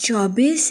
24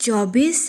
24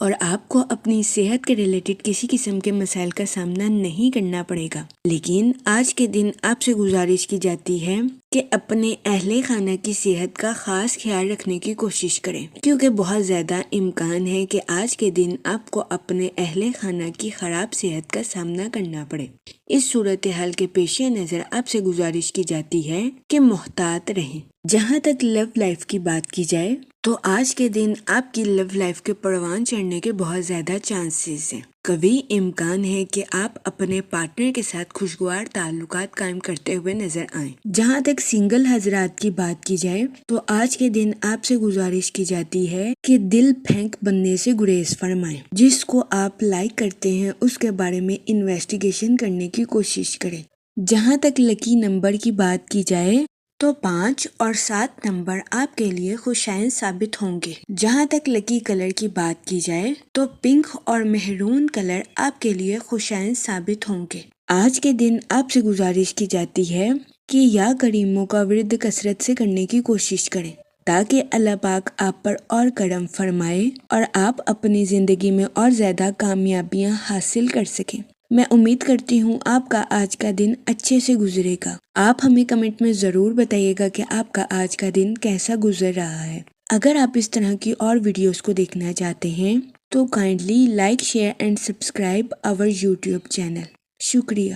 اور آپ کو اپنی صحت کے ریلیٹڈ کسی قسم کے مسائل کا سامنا نہیں کرنا پڑے گا۔ لیکن آج کے دن آپ سے گزارش کی جاتی ہے کہ اپنے اہل خانہ کی صحت کا خاص خیال رکھنے کی کوشش کریں، کیونکہ بہت زیادہ امکان ہے کہ آج کے دن آپ کو اپنے اہل خانہ کی خراب صحت کا سامنا کرنا پڑے۔ اس صورتحال کے پیش نظر آپ سے گزارش کی جاتی ہے کہ محتاط رہیں۔ جہاں تک لو لائف کی بات کی جائے تو آج کے دن آپ کی لو لائف کے پروان چڑھنے کے بہت زیادہ چانسز ہیں۔ کبھی امکان ہے کہ آپ اپنے پارٹنر کے ساتھ خوشگوار تعلقات قائم کرتے ہوئے نظر آئیں۔ جہاں تک سنگل حضرات کی بات کی جائے تو آج کے دن آپ سے گزارش کی جاتی ہے کہ دل پھینک بننے سے گریز فرمائیں۔ جس کو آپ لائک کرتے ہیں اس کے بارے میں انویسٹیگیشن کرنے کی کوشش کریں۔ جہاں تک لکی نمبر کی بات کی جائے تو 5 اور 7 نمبر آپ کے لیے خوشائن ثابت ہوں گے۔ جہاں تک لکی کلر کی بات کی جائے تو پنک اور مہرون کلر آپ کے لیے خوشائن ثابت ہوں گے۔ آج کے دن آپ سے گزارش کی جاتی ہے کہ یا کریموں کا ورد کثرت سے کرنے کی کوشش کریں تاکہ اللہ پاک آپ پر اور کرم فرمائے اور آپ اپنی زندگی میں اور زیادہ کامیابیاں حاصل کر سکیں۔ میں امید کرتی ہوں آپ کا آج کا دن اچھے سے گزرے گا۔ آپ ہمیں کمنٹ میں ضرور بتائیے گا کہ آپ کا آج کا دن کیسا گزر رہا ہے۔ اگر آپ اس طرح کی اور ویڈیوز کو دیکھنا چاہتے ہیں تو kindly like, share and subscribe our YouTube channel. شکریہ۔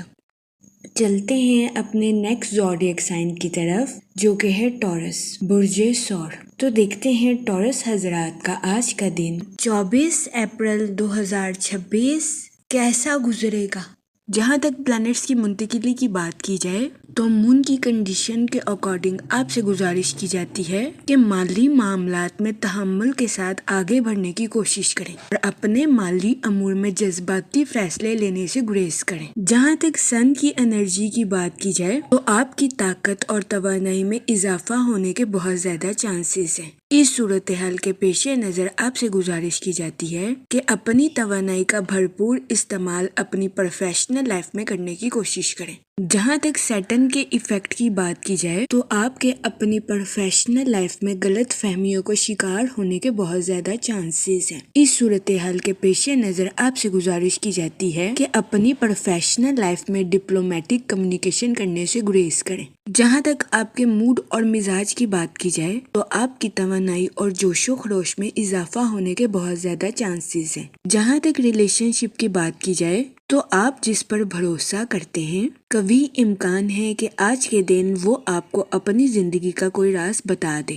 چلتے ہیں اپنے نیکسٹ زوڈیک سائن کی طرف جو کہ ہے ٹورس، برج ثور۔ تو دیکھتے ہیں ٹورس حضرات کا آج کا دن 24 اپریل 2026 کیسا گزرے گا۔ جہاں تک پلانٹس کی منتقلی کی بات کی جائے تو مون کی کنڈیشن کے اکارڈنگ آپ سے گزارش کی جاتی ہے کہ مالی معاملات میں تحمل کے ساتھ آگے بڑھنے کی کوشش کریں اور اپنے مالی امور میں جذباتی فیصلے لینے سے گریز کریں۔ جہاں تک سن کی انرجی کی بات کی جائے تو آپ کی طاقت اور توانائی میں اضافہ ہونے کے بہت زیادہ چانسز ہیں۔ اس صورتحال کے پیش نظر آپ سے گزارش کی جاتی ہے کہ اپنی توانائی کا بھرپور استعمال اپنی پروفیشنل لائف میں کرنے کی کوشش کریں۔ جہاں تک سیٹن کے ایفیکٹ کی بات کی جائے تو آپ کے اپنی پروفیشنل لائف میں غلط فہمیوں کو شکار ہونے کے بہت زیادہ چانسز ہیں۔ اس صورتحال کے پیش نظر آپ سے گزارش کی جاتی ہے کہ اپنی پروفیشنل لائف میں ڈپلومیٹک کمیونیکیشن کرنے سے گریز کریں۔ جہاں تک آپ کے موڈ اور مزاج کی بات کی جائے تو آپ کی توانائی اور جوش و خروش میں اضافہ ہونے کے بہت زیادہ چانسز ہیں۔ جہاں تک ریلیشن شپ کی بات کی جائے تو آپ جس پر بھروسہ کرتے ہیں کبھی امکان ہے کہ آج کے دن وہ آپ کو اپنی زندگی کا کوئی راز بتا دے۔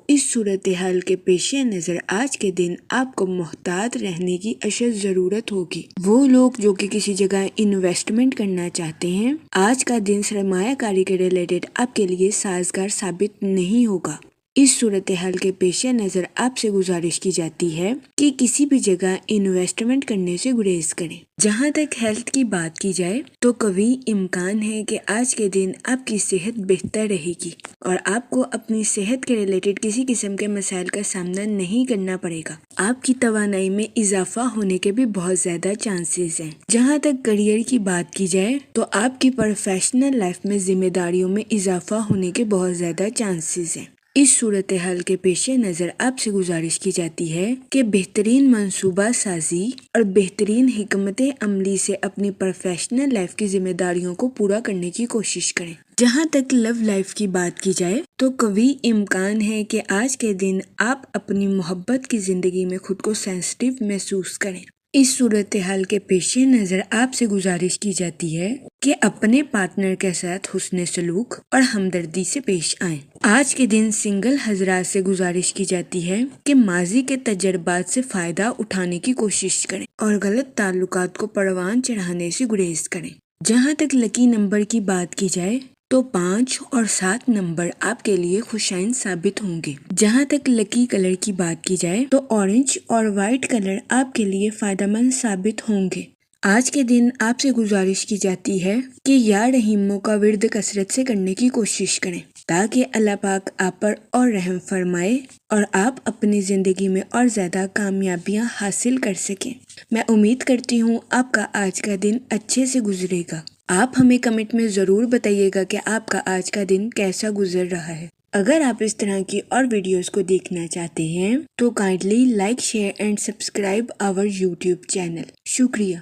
اس صورتحال کے پیش نظر آج کے دن آپ کو محتاط رہنے کی اشد ضرورت ہوگی۔ وہ لوگ جو کہ کسی جگہ انویسٹمنٹ کرنا چاہتے ہیں آج کا دن سرمایہ کاری کے ریلیٹڈ آپ کے لیے سازگار ثابت نہیں ہوگا۔ اس صورتحال کے پیش نظر آپ سے گزارش کی جاتی ہے کہ کسی بھی جگہ انویسٹمنٹ کرنے سے گریز کریں۔ جہاں تک ہیلتھ کی بات کی جائے تو کبھی امکان ہے کہ آج کے دن آپ کی صحت بہتر رہے گی اور آپ کو اپنی صحت کے ریلیٹڈ کسی قسم کے مسائل کا سامنا نہیں کرنا پڑے گا۔ آپ کی توانائی میں اضافہ ہونے کے بھی بہت زیادہ چانسز ہیں۔ جہاں تک کریئر کی بات کی جائے تو آپ کی پروفیشنل لائف میں ذمہ داریوں میں اضافہ ہونے کے بہت زیادہ چانسز ہیں۔ اس صورتحال کے پیش نظر آپ سے گزارش کی جاتی ہے کہ بہترین منصوبہ سازی اور بہترین حکمت عملی سے اپنی پروفیشنل لائف کی ذمہ داریوں کو پورا کرنے کی کوشش کریں۔ جہاں تک لو لائف کی بات کی جائے تو کبھی امکان ہے کہ آج کے دن آپ اپنی محبت کی زندگی میں خود کو سینسٹیو محسوس کریں۔ اس صورتحال کے پیش نظر آپ سے گزارش کی جاتی ہے کہ اپنے پارٹنر کے ساتھ حسن سلوک اور ہمدردی سے پیش آئیں۔ آج کے دن سنگل حضرات سے گزارش کی جاتی ہے کہ ماضی کے تجربات سے فائدہ اٹھانے کی کوشش کریں اور غلط تعلقات کو پروان چڑھانے سے گریز کریں۔ جہاں تک لکی نمبر کی بات کی جائے تو 5 اور 7 نمبر آپ کے لیے خوشائن ثابت ہوں گے۔ جہاں تک لکی کلر کی بات کی جائے تو اورنج اور وائٹ کلر آپ کے لیے فائدہ مند ثابت ہوں گے۔ آج کے دن آپ سے گزارش کی جاتی ہے کہ یا رحیموں کا ورد کثرت سے کرنے کی کوشش کریں تاکہ اللہ پاک آپ پر اور رحم فرمائے اور آپ اپنی زندگی میں اور زیادہ کامیابیاں حاصل کر سکیں۔ میں امید کرتی ہوں آپ کا آج کا دن اچھے سے گزرے گا۔ آپ ہمیں کمنٹ میں ضرور بتائیے گا کہ آپ کا آج کا دن کیسا گزر رہا ہے۔ اگر آپ اس طرح کی اور ویڈیوز کو دیکھنا چاہتے ہیں تو kindly like share and subscribe our YouTube channel. شکریہ۔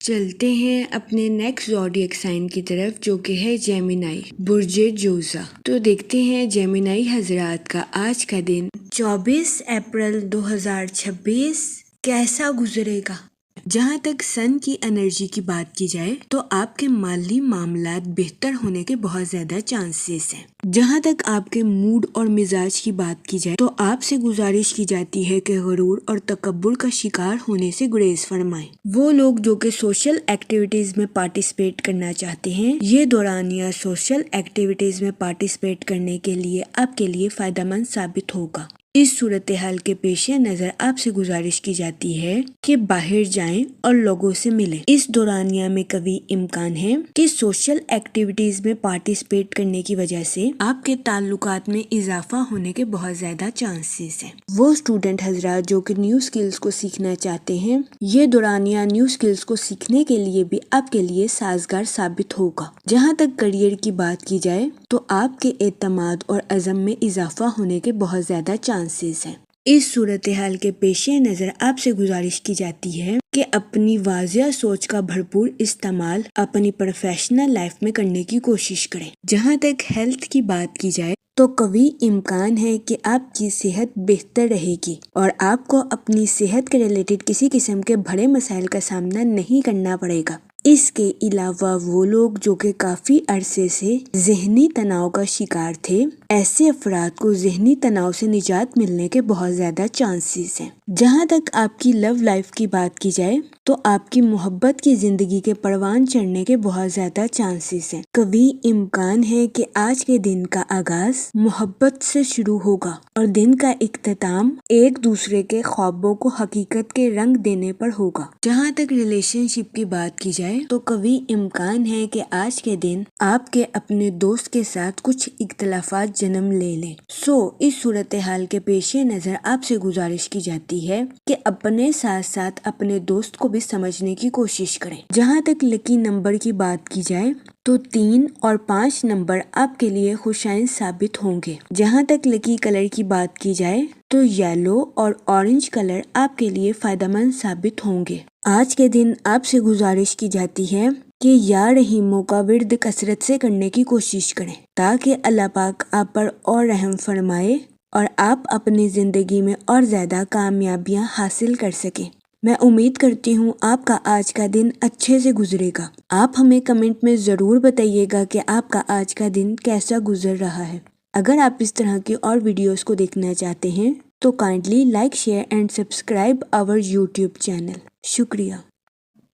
چلتے ہیں اپنے نیکسٹ زوڈیک سائن کی طرف جو کہ ہے جیمینائی، برج جوزا۔ تو دیکھتے ہیں جیمینائی حضرات کا آج کا دن 24 اپریل 2026 کیسا گزرے گا۔ جہاں تک سن کی انرجی کی بات کی جائے تو آپ کے مالی معاملات بہتر ہونے کے بہت زیادہ چانسز ہیں۔ جہاں تک آپ کے موڈ اور مزاج کی بات کی جائے تو آپ سے گزارش کی جاتی ہے کہ غرور اور تکبر کا شکار ہونے سے گریز فرمائیں۔ وہ لوگ جو کہ سوشل ایکٹیویٹیز میں پارٹیسپیٹ کرنا چاہتے ہیں، یہ دورانیہ سوشل ایکٹیویٹیز میں پارٹیسپیٹ کرنے کے لیے آپ کے لیے فائدہ مند ثابت ہوگا۔ اس صورتحال کے پیش نظر آپ سے گزارش کی جاتی ہے کہ باہر جائیں اور لوگوں سے ملیں۔ اس دورانیہ میں قوی امکان ہے کہ سوشل ایکٹیویٹیز میں پارٹیسپیٹ کرنے کی وجہ سے آپ کے تعلقات میں اضافہ ہونے کے بہت زیادہ چانسز ہیں۔ وہ اسٹوڈنٹ حضرات جو کہ نیو سکلز کو سیکھنا چاہتے ہیں، یہ دورانیہ نیو سکلز کو سیکھنے کے لیے بھی آپ کے لیے سازگار ثابت ہوگا۔ جہاں تک کریئر کی بات کی جائے تو آپ کے اعتماد اور عزم میں اضافہ ہونے کے بہت زیادہ چانسز ہیں۔ اس صورتحال کے پیش نظر آپ سے گزارش کی جاتی ہے کہ اپنی واضح سوچ کا بھرپور استعمال اپنی پروفیشنل لائف میں کرنے کی کوشش کریں۔ جہاں تک ہیلتھ کی بات کی جائے تو قوی امکان ہے کہ آپ کی صحت بہتر رہے گی اور آپ کو اپنی صحت کے ریلیٹڈ کسی قسم کے بڑے مسائل کا سامنا نہیں کرنا پڑے گا۔ اس کے علاوہ وہ لوگ جو کہ کافی عرصے سے ذہنی تناؤ کا شکار تھے، ایسے افراد کو ذہنی تناؤ سے نجات ملنے کے بہت زیادہ چانسز ہیں۔ جہاں تک آپ کی لو لائف کی بات کی جائے تو آپ کی محبت کی زندگی کے پروان چڑھنے کے بہت زیادہ چانسز ہیں۔ قوی امکان ہے کہ آج کے دن کا آغاز محبت سے شروع ہوگا اور دن کا اختتام ایک دوسرے کے خوابوں کو حقیقت کے رنگ دینے پر ہوگا۔ جہاں تک ریلیشن شپ کی بات کی جائے تو قوی امکان ہے کہ آج کے دن آپ کے اپنے دوست کے ساتھ کچھ اختلافات جنم لے لیں۔ اس صورتحال کے پیش نظر آپ سے گزارش کی جاتی ہے کہ اپنے ساتھ ساتھ اپنے دوست کو بھی سمجھنے کی کوشش کریں۔ جہاں تک لکی نمبر کی بات کی جائے تو 3 اور 5 نمبر آپ کے لیے خوشائن ثابت ہوں گے۔ جہاں تک لکی کلر کی بات کی جائے تو یلو اور اورنج کلر آپ کے لیے فائدہ مند ثابت ہوں گے۔ آج کے دن آپ سے گزارش کی جاتی ہے کہ یا رحیموں کا ورد کثرت سے کرنے کی کوشش کریں تاکہ اللہ پاک آپ پر اور رحم فرمائے اور آپ اپنی زندگی میں اور زیادہ کامیابیاں حاصل کر سکیں۔ میں امید کرتی ہوں آپ کا آج کا دن اچھے سے گزرے گا۔ آپ ہمیں کمنٹ میں ضرور بتائیے گا کہ آپ کا آج کا دن کیسا گزر رہا ہے۔ اگر آپ اس طرح کی اور ویڈیوز کو دیکھنا چاہتے ہیں تو kindly like share and subscribe our YouTube channel. شکریہ۔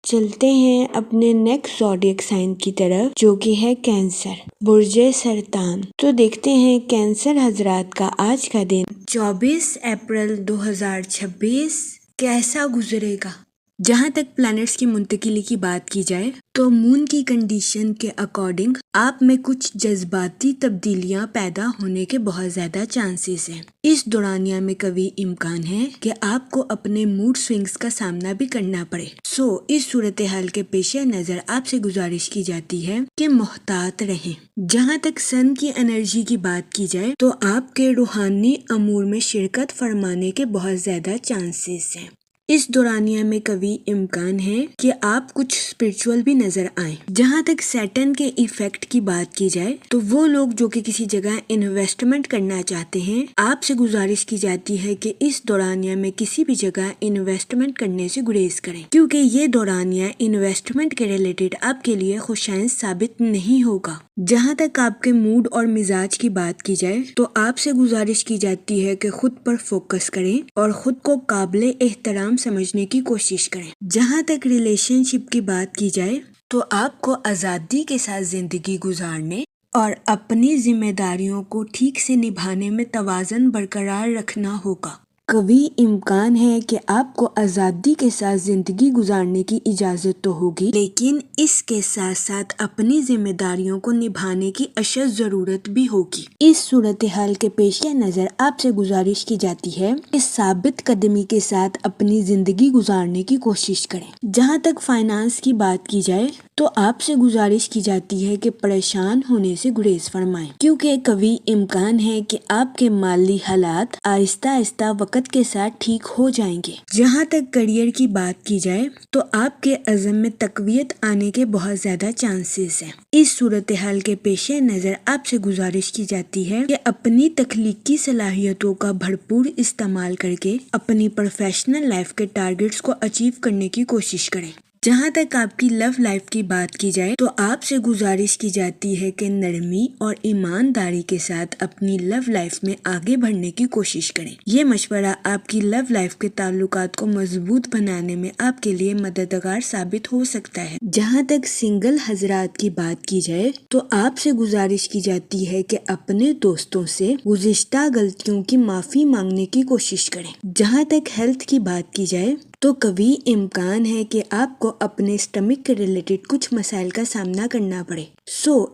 چلتے ہیں اپنے نیکسٹ زوڈیک سائن کی طرف جو کہ ہے کینسر، برج سرطان۔ تو دیکھتے ہیں کینسر حضرات کا آج کا دن 24 اپریل 2026 کیسا گزرے گا۔ جہاں تک پلانٹس کی منتقلی کی بات کی جائے تو مون کی کنڈیشن کے اکارڈنگ آپ میں کچھ جذباتی تبدیلیاں پیدا ہونے کے بہت زیادہ چانسز ہیں۔ اس دورانیہ میں قوی امکان ہے کہ آپ کو اپنے موڈ سوئنگز کا سامنا بھی کرنا پڑے۔ اس صورتحال کے پیش نظر آپ سے گزارش کی جاتی ہے کہ محتاط رہیں۔ جہاں تک سن کی انرجی کی بات کی جائے تو آپ کے روحانی امور میں شرکت فرمانے کے بہت زیادہ چانسز ہیں۔ اس دورانیہ میں قوی امکان ہے کہ آپ کچھ اسپرچول بھی نظر آئیں۔ جہاں تک سیٹن کے ایفیکٹ کی بات کی جائے تو وہ لوگ جو کہ کسی جگہ انویسٹمنٹ کرنا چاہتے ہیں، آپ سے گزارش کی جاتی ہے کہ اس دورانیہ میں کسی بھی جگہ انویسٹمنٹ کرنے سے گریز کریں کیونکہ یہ دورانیہ انویسٹمنٹ کے ریلیٹڈ آپ کے لیے خوشائن ثابت نہیں ہوگا۔ جہاں تک آپ کے موڈ اور مزاج کی بات کی جائے تو آپ سے گزارش کی جاتی ہے کہ خود پر فوکس کریں اور خود کو قابل احترام سمجھنے کی کوشش کریں۔ جہاں تک ریلیشن شپ کی بات کی جائے تو آپ کو آزادی کے ساتھ زندگی گزارنے اور اپنی ذمہ داریوں کو ٹھیک سے نبھانے میں توازن برقرار رکھنا ہوگا۔ قوی امکان ہے کہ آپ کو آزادی کے ساتھ زندگی گزارنے کی اجازت تو ہوگی لیکن اس کے ساتھ ساتھ اپنی ذمہ داریوں کو نبھانے کی اشد ضرورت بھی ہوگی۔ اس صورتحال کے پیش نظر آپ سے گزارش کی جاتی ہے کہ ثابت قدمی کے ساتھ اپنی زندگی گزارنے کی کوشش کریں۔ جہاں تک فائنانس کی بات کی جائے تو آپ سے گزارش کی جاتی ہے کہ پریشان ہونے سے گریز فرمائیں، کیونکہ کبھی امکان ہے کہ آپ کے مالی حالات آہستہ آہستہ وقت کے ساتھ ٹھیک ہو جائیں گے۔ جہاں تک کیریئر کی بات کی جائے تو آپ کے عزم میں تقویت آنے کے بہت زیادہ چانسز ہیں۔ اس صورتحال کے پیش نظر آپ سے گزارش کی جاتی ہے کہ اپنی تخلیقی صلاحیتوں کا بھرپور استعمال کر کے اپنی پروفیشنل لائف کے ٹارگیٹس کو اچیو کرنے کی کوشش کریں۔ جہاں تک آپ کی لو لائف کی بات کی جائے تو آپ سے گزارش کی جاتی ہے کہ نرمی اور ایمانداری کے ساتھ اپنی لو لائف میں آگے بڑھنے کی کوشش کریں۔ یہ مشورہ آپ کی لو لائف کے تعلقات کو مضبوط بنانے میں آپ کے لیے مددگار ثابت ہو سکتا ہے۔ جہاں تک سنگل حضرات کی بات کی جائے تو آپ سے گزارش کی جاتی ہے کہ اپنے دوستوں سے گزشتہ غلطیوں کی معافی مانگنے کی کوشش کریں۔ جہاں تک ہیلتھ کی بات کی جائے تو کبھی امکان ہے کہ آپ کو اپنے اسٹمک کے ریلیٹڈ کچھ مسائل کا سامنا کرنا پڑے۔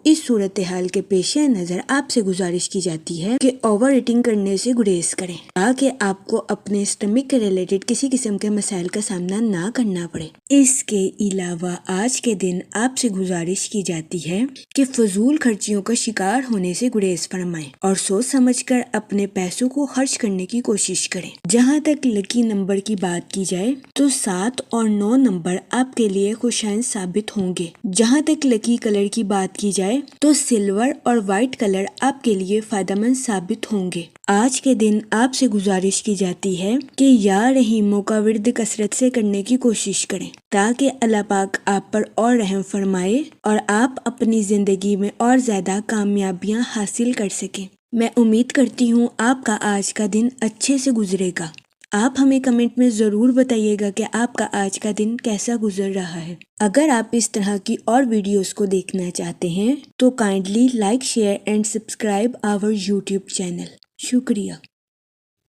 اس صورتحال کے پیش نظر آپ سے گزارش کی جاتی ہے کہ اوور ایٹنگ کرنے سے گریز کریں تاکہ آپ کو اپنے اسٹمک کے ریلیٹڈ کسی قسم کے مسائل کا سامنا نہ کرنا پڑے۔ اس کے علاوہ آج کے دن آپ سے گزارش کی جاتی ہے کہ فضول خرچیوں کا شکار ہونے سے گریز فرمائیں اور سوچ سمجھ کر اپنے پیسوں کو خرچ کرنے کی کوشش کریں۔ جہاں تک لکی نمبر کی بات کی جائے تو 7 اور 9 نمبر آپ کے لیے خوشائن ثابت ہوں گے۔ جہاں تک لکی کلر کی بات کی جائے تو سلور اور وائٹ کلر آپ کے لیے فائدہ مند ثابت ہوں گے۔ آج کے دن آپ سے گزارش کی جاتی ہے کہ یا رحیموں کا ورد کثرت سے کرنے کی کوشش کریں تاکہ اللہ پاک آپ پر اور رحم فرمائے اور آپ اپنی زندگی میں اور زیادہ کامیابیاں حاصل کر سکیں۔ میں امید کرتی ہوں آپ کا آج کا دن اچھے سے گزرے گا۔ آپ ہمیں کمنٹ میں ضرور بتائیے گا کہ آپ کا آج کا دن کیسا گزر رہا ہے۔ اگر آپ اس طرح کی اور ویڈیوز کو دیکھنا چاہتے ہیں تو kindly like, share and subscribe our YouTube channel. شکریہ۔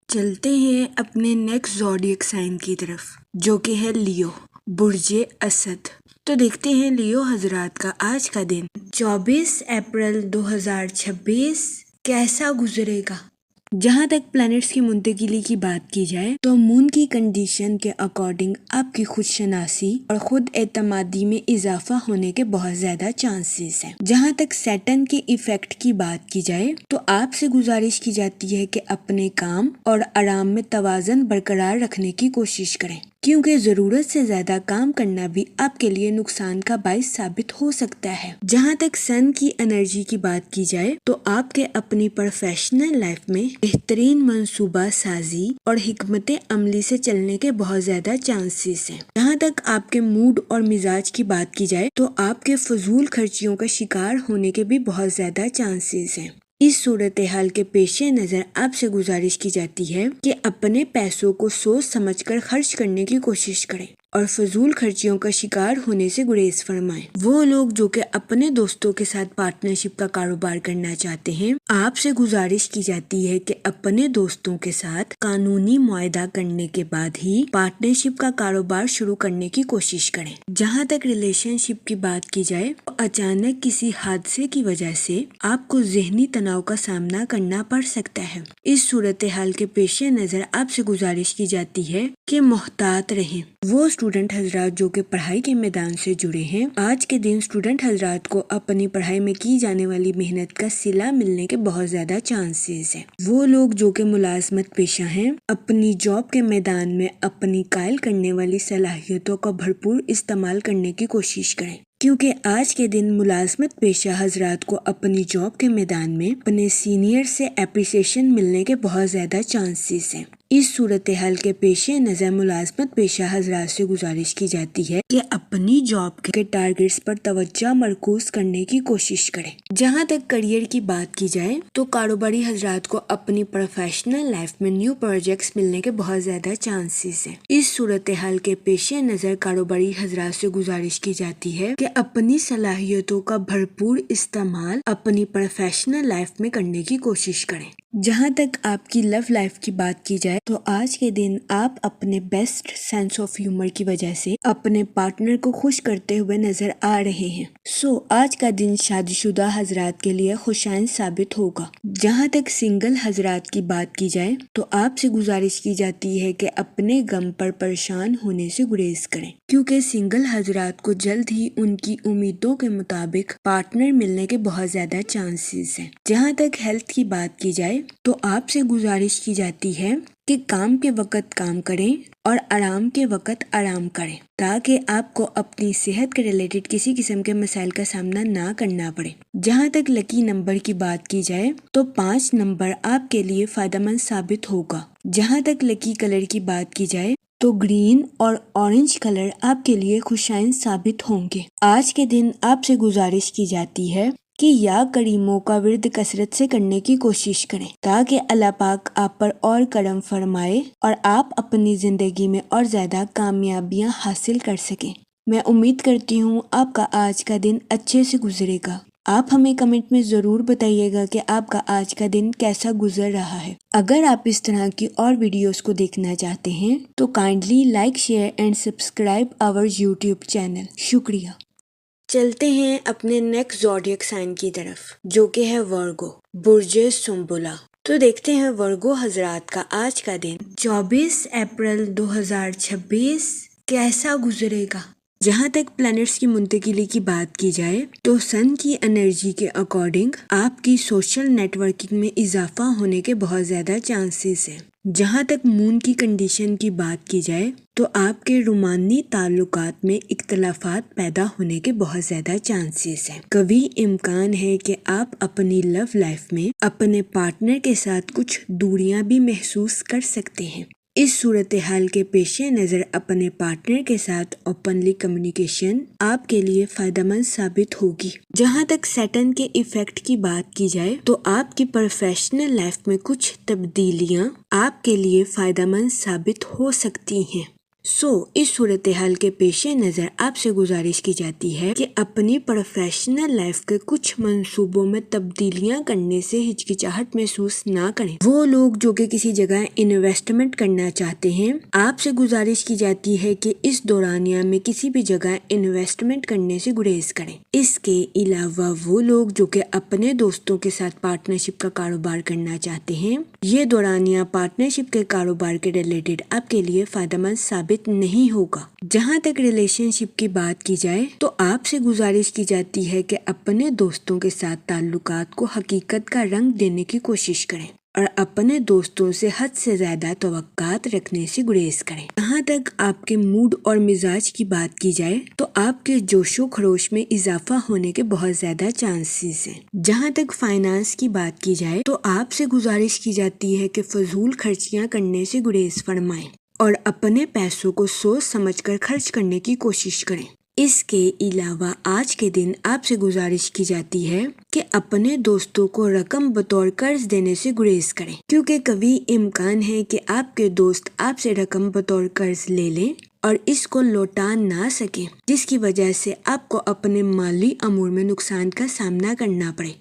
چلتے ہیں اپنے نیکسٹ زوڈیک سائن کی طرف جو کہ ہے لیو، برج اسد۔ تو دیکھتے ہیں لیو حضرات کا آج کا دن 24 اپریل 2026 کیسا گزرے گا۔ جہاں تک پلانٹس کی منتقلی کی بات کی جائے تو مون کی کنڈیشن کے اکارڈنگ آپ کی خود شناسی اور خود اعتمادی میں اضافہ ہونے کے بہت زیادہ چانسز ہیں۔ جہاں تک سیٹرن کے ایفیکٹ کی بات کی جائے تو آپ سے گزارش کی جاتی ہے کہ اپنے کام اور آرام میں توازن برقرار رکھنے کی کوشش کریں، کیونکہ ضرورت سے زیادہ کام کرنا بھی آپ کے لیے نقصان کا باعث ثابت ہو سکتا ہے۔ جہاں تک سن کی انرجی کی بات کی جائے تو آپ کے اپنی پروفیشنل لائف میں بہترین منصوبہ سازی اور حکمت عملی سے چلنے کے بہت زیادہ چانسز ہیں۔ جہاں تک آپ کے موڈ اور مزاج کی بات کی جائے تو آپ کے فضول خرچیوں کا شکار ہونے کے بھی بہت زیادہ چانسز ہیں۔ اس صورتحال کے پیش نظر آپ سے گزارش کی جاتی ہے کہ اپنے پیسوں کو سوچ سمجھ کر خرچ کرنے کی کوشش کریں اور فضول خرچیوں کا شکار ہونے سے گریز فرمائیں۔ وہ لوگ جو کہ اپنے دوستوں کے ساتھ پارٹنرشپ کا کاروبار کرنا چاہتے ہیں، آپ سے گزارش کی جاتی ہے کہ اپنے دوستوں کے ساتھ قانونی معاہدہ کرنے کے بعد ہی پارٹنرشپ کا کاروبار شروع کرنے کی کوشش کریں۔ جہاں تک ریلیشن شپ کی بات کی جائے تو اچانک کسی حادثے کی وجہ سے آپ کو ذہنی تناؤ کا سامنا کرنا پڑ سکتا ہے۔ اس صورتحال کے پیش نظر آپ سے گزارش کی جاتی ہے کہ محتاط رہیں۔ وہ اسٹوڈنٹ حضرات جو کہ پڑھائی کے میدان سے جڑے ہیں، آج کے دن اسٹوڈنٹ حضرات کو اپنی پڑھائی میں کی جانے والی محنت کا صلہ ملنے کے بہت زیادہ چانسز ہیں۔ وہ لوگ جو کہ ملازمت پیشہ ہیں، اپنی جاب کے میدان میں اپنی قائل کرنے والی صلاحیتوں کا بھرپور استعمال کرنے کی کوشش کریں، کیونکہ آج کے دن ملازمت پیشہ حضرات کو اپنی جاب کے میدان میں اپنے سینئر سے اپریسیشن ملنے کے بہت زیادہ چانسز ہیں۔ اس صورتحال کے پیش نظر ملازمت پیشہ حضرات سے گزارش کی جاتی ہے کہ اپنی جاب کے ٹارگیٹس پر توجہ مرکوز کرنے کی کوشش کریں۔ جہاں تک کیریئر کی بات کی جائے تو کاروباری حضرات کو اپنی پروفیشنل لائف میں نیو پروجیکٹس ملنے کے بہت زیادہ چانسز ہیں۔ اس صورتحال کے پیش نظر کاروباری حضرات سے گزارش کی جاتی ہے کہ اپنی صلاحیتوں کا بھرپور استعمال اپنی پروفیشنل لائف میں کرنے کی کوشش کریں۔ جہاں تک آپ کی لو لائف کی بات کی جائے تو آج کے دن آپ اپنے بیسٹ سینس آف ہیومر کی وجہ سے اپنے پارٹنر کو خوش کرتے ہوئے نظر آ رہے ہیں۔ آج کا دن شادی شدہ حضرات کے لیے خوشائن ثابت ہوگا۔ جہاں تک سنگل حضرات کی بات کی جائے تو آپ سے گزارش کی جاتی ہے کہ اپنے غم پر پریشان ہونے سے گریز کریں، کیونکہ سنگل حضرات کو جلد ہی ان کی امیدوں کے مطابق پارٹنر ملنے کے بہت زیادہ چانسز ہیں۔ جہاں تک ہیلتھ کی بات کی جائے تو آپ سے گزارش کی جاتی ہے کہ کام کے وقت کام کریں اور آرام کے وقت آرام کریں، تاکہ آپ کو اپنی صحت کے ریلیٹڈ کسی قسم کے مسائل کا سامنا نہ کرنا پڑے۔ جہاں تک لکی نمبر کی بات کی جائے تو 5 نمبر آپ کے لیے فائدہ مند ثابت ہوگا۔ جہاں تک لکی کلر کی بات کی جائے تو گرین اور اورنج کلر آپ کے لیے خوشائن ثابت ہوں گے۔ آج کے دن آپ سے گزارش کی جاتی ہے کہ یا کریموں کا ورد کثرت سے کرنے کی کوشش کریں، تاکہ اللہ پاک آپ پر اور کرم فرمائے اور آپ اپنی زندگی میں اور زیادہ کامیابیاں حاصل کر سکیں۔ میں امید کرتی ہوں آپ کا آج کا دن اچھے سے گزرے گا۔ آپ ہمیں کمنٹ میں ضرور بتائیے گا کہ آپ کا آج کا دن کیسا گزر رہا ہے۔ اگر آپ اس طرح کی اور ویڈیوز کو دیکھنا چاہتے ہیں تو kindly like, share and subscribe our YouTube channel. شکریہ۔ چلتے ہیں اپنے نیکسٹ زوڈیک سائن کی طرف، جو کہ ہے ورگو، برج سنبلا۔ تو دیکھتے ہیں ورگو حضرات کا آج کا دن 24 اپریل 2026 کیسا گزرے گا۔ جہاں تک پلانٹس کی منتقلی کی بات کی جائے تو سن کی انرجی کے اکارڈنگ آپ کی سوشل نیٹ ورکنگ میں اضافہ ہونے کے بہت زیادہ چانسز ہیں۔ جہاں تک مون کی کنڈیشن کی بات کی جائے تو آپ کے رومانی تعلقات میں اختلافات پیدا ہونے کے بہت زیادہ چانسز ہیں۔ کبھی امکان ہے کہ آپ اپنی لو لائف میں اپنے پارٹنر کے ساتھ کچھ دوریاں بھی محسوس کر سکتے ہیں۔ اس صورتحال کے پیش نظر اپنے پارٹنر کے ساتھ اوپنلی کمیونیکیشن آپ کے لیے فائدہ مند ثابت ہوگی۔ جہاں تک سیٹرن کے ایفیکٹ کی بات کی جائے تو آپ کی پروفیشنل لائف میں کچھ تبدیلیاں آپ کے لیے فائدہ مند ثابت ہو سکتی ہیں۔ اس صورتحال کے پیش نظر آپ سے گزارش کی جاتی ہے کہ اپنی پروفیشنل لائف کے کچھ منصوبوں میں تبدیلیاں کرنے سے ہچکچاہٹ محسوس نہ کریں۔ وہ لوگ جو کہ کسی جگہ انویسٹمنٹ کرنا چاہتے ہیں، آپ سے گزارش کی جاتی ہے کہ اس دورانیہ میں کسی بھی جگہ انویسٹمنٹ کرنے سے گریز کریں۔ اس کے علاوہ وہ لوگ جو کہ اپنے دوستوں کے ساتھ پارٹنرشپ کا کاروبار کرنا چاہتے ہیں، یہ دورانیہ پارٹنرشپ کے کاروبار کے ریلیٹڈ آپ کے لیے فائدہ مند ثابت نہیں ہوگا۔ جہاں تک ریلیشن شپ کی بات کی جائے تو آپ سے گزارش کی جاتی ہے کہ اپنے دوستوں کے ساتھ تعلقات کو حقیقت کا رنگ دینے کی کوشش کریں اور اپنے دوستوں سے حد سے زیادہ توقعات رکھنے سے گریز کریں۔ جہاں تک آپ کے موڈ اور مزاج کی بات کی جائے تو آپ کے جوش و خروش میں اضافہ ہونے کے بہت زیادہ چانسز ہیں۔ جہاں تک فائنانس کی بات کی جائے تو آپ سے گزارش کی جاتی ہے کہ فضول خرچیاں کرنے سے گریز فرمائیں اور اپنے پیسوں کو سوچ سمجھ کر خرچ کرنے کی کوشش کریں۔ اس کے علاوہ آج کے دن آپ سے گزارش کی جاتی ہے کہ اپنے دوستوں کو رقم بطور قرض دینے سے گریز کریں، کیونکہ کبھی امکان ہے کہ آپ کے دوست آپ سے رقم بطور قرض لے لیں اور اس کو لوٹا نہ سکیں، جس کی وجہ سے آپ کو اپنے مالی امور میں نقصان کا سامنا کرنا پڑے۔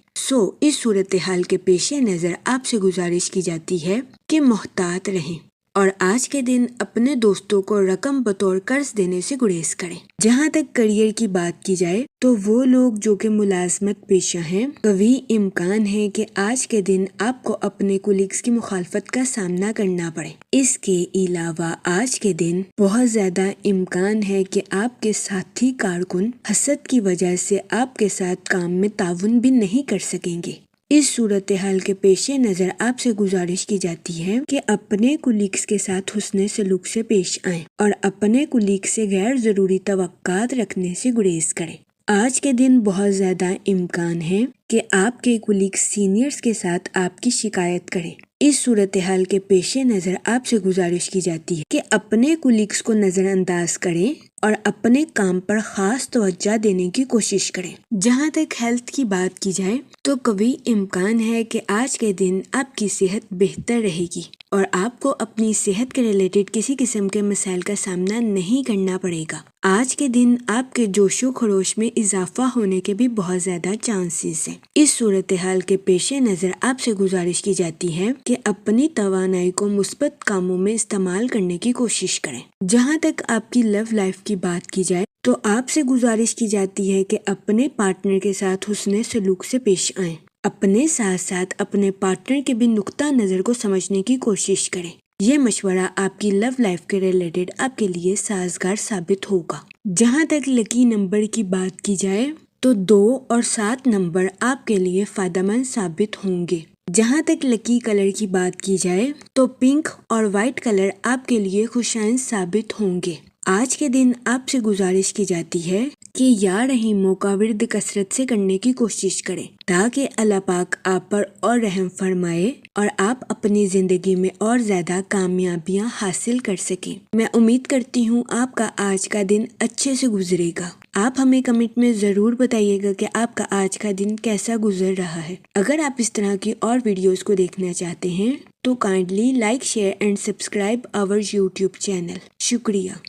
اس صورتحال کے پیش نظر آپ سے گزارش کی جاتی ہے کہ محتاط رہیں اور آج کے دن اپنے دوستوں کو رقم بطور قرض دینے سے گریز کریں۔ جہاں تک کریئر کی بات کی جائے تو وہ لوگ جو کہ ملازمت پیشہ ہیں، کبھی امکان ہے کہ آج کے دن آپ کو اپنے کولیگز کی مخالفت کا سامنا کرنا پڑے۔ اس کے علاوہ آج کے دن بہت زیادہ امکان ہے کہ آپ کے ساتھی کارکن حسد کی وجہ سے آپ کے ساتھ کام میں تعاون بھی نہیں کر سکیں گے۔ اس صورتحال کے پیش نظر آپ سے گزارش کی جاتی ہے کہ اپنے کولیگز کے ساتھ حسن سلوک سے پیش آئیں اور اپنے کولیگ سے غیر ضروری توقعات رکھنے سے گریز کریں۔ آج کے دن بہت زیادہ امکان ہے کہ آپ کے کولیگ سینئرز کے ساتھ آپ کی شکایت کریں۔ اس صورتحال کے پیش نظر آپ سے گزارش کی جاتی ہے کہ اپنے کولیگز کو نظر انداز کریں اور اپنے کام پر خاص توجہ دینے کی کوشش کریں۔ جہاں تک ہیلتھ کی بات کی جائے تو کبھی امکان ہے کہ آج کے دن آپ کی صحت بہتر رہے گی اور آپ کو اپنی صحت کے ریلیٹڈ کسی قسم کے مسائل کا سامنا نہیں کرنا پڑے گا۔ آج کے دن آپ کے جوش و خروش میں اضافہ ہونے کے بھی بہت زیادہ چانسز ہیں۔ اس صورتحال کے پیش نظر آپ سے گزارش کی جاتی ہے کہ اپنی توانائی کو مثبت کاموں میں استعمال کرنے کی کوشش کریں۔ جہاں تک آپ کی لو لائف کی بات کی جائے تو آپ سے گزارش کی جاتی ہے کہ اپنے پارٹنر کے ساتھ حسن سلوک سے پیش آئیں۔ اپنے ساتھ ساتھ اپنے پارٹنر کے بھی نقطہ نظر کو سمجھنے کی کوشش کریں۔ یہ مشورہ آپ کی لو لائف کے ریلیٹڈ آپ کے لیے سازگار ثابت ہوگا۔ جہاں تک لکی نمبر کی بات کی جائے تو 2 اور 7 نمبر آپ کے لیے فائدہ مند ثابت ہوں گے۔ جہاں تک لکی کلر کی بات کی جائے تو پنک اور وائٹ کلر آپ کے لیے خوشائند ثابت ہوں گے۔ آج کے دن آپ سے گزارش کی جاتی ہے کہ یا رحیموں کا ورد کثرت سے کرنے کی کوشش کریں تاکہ اللہ پاک آپ پر اور رحم فرمائے اور آپ اپنی زندگی میں اور زیادہ کامیابیاں حاصل کر سکیں۔ میں امید کرتی ہوں آپ کا آج کا دن اچھے سے گزرے گا۔ آپ ہمیں کمنٹ میں ضرور بتائیے گا کہ آپ کا آج کا دن کیسا گزر رہا ہے۔ اگر آپ اس طرح کی اور ویڈیوز کو دیکھنا چاہتے ہیں تو kindly like share and subscribe our YouTube channel. شکریہ۔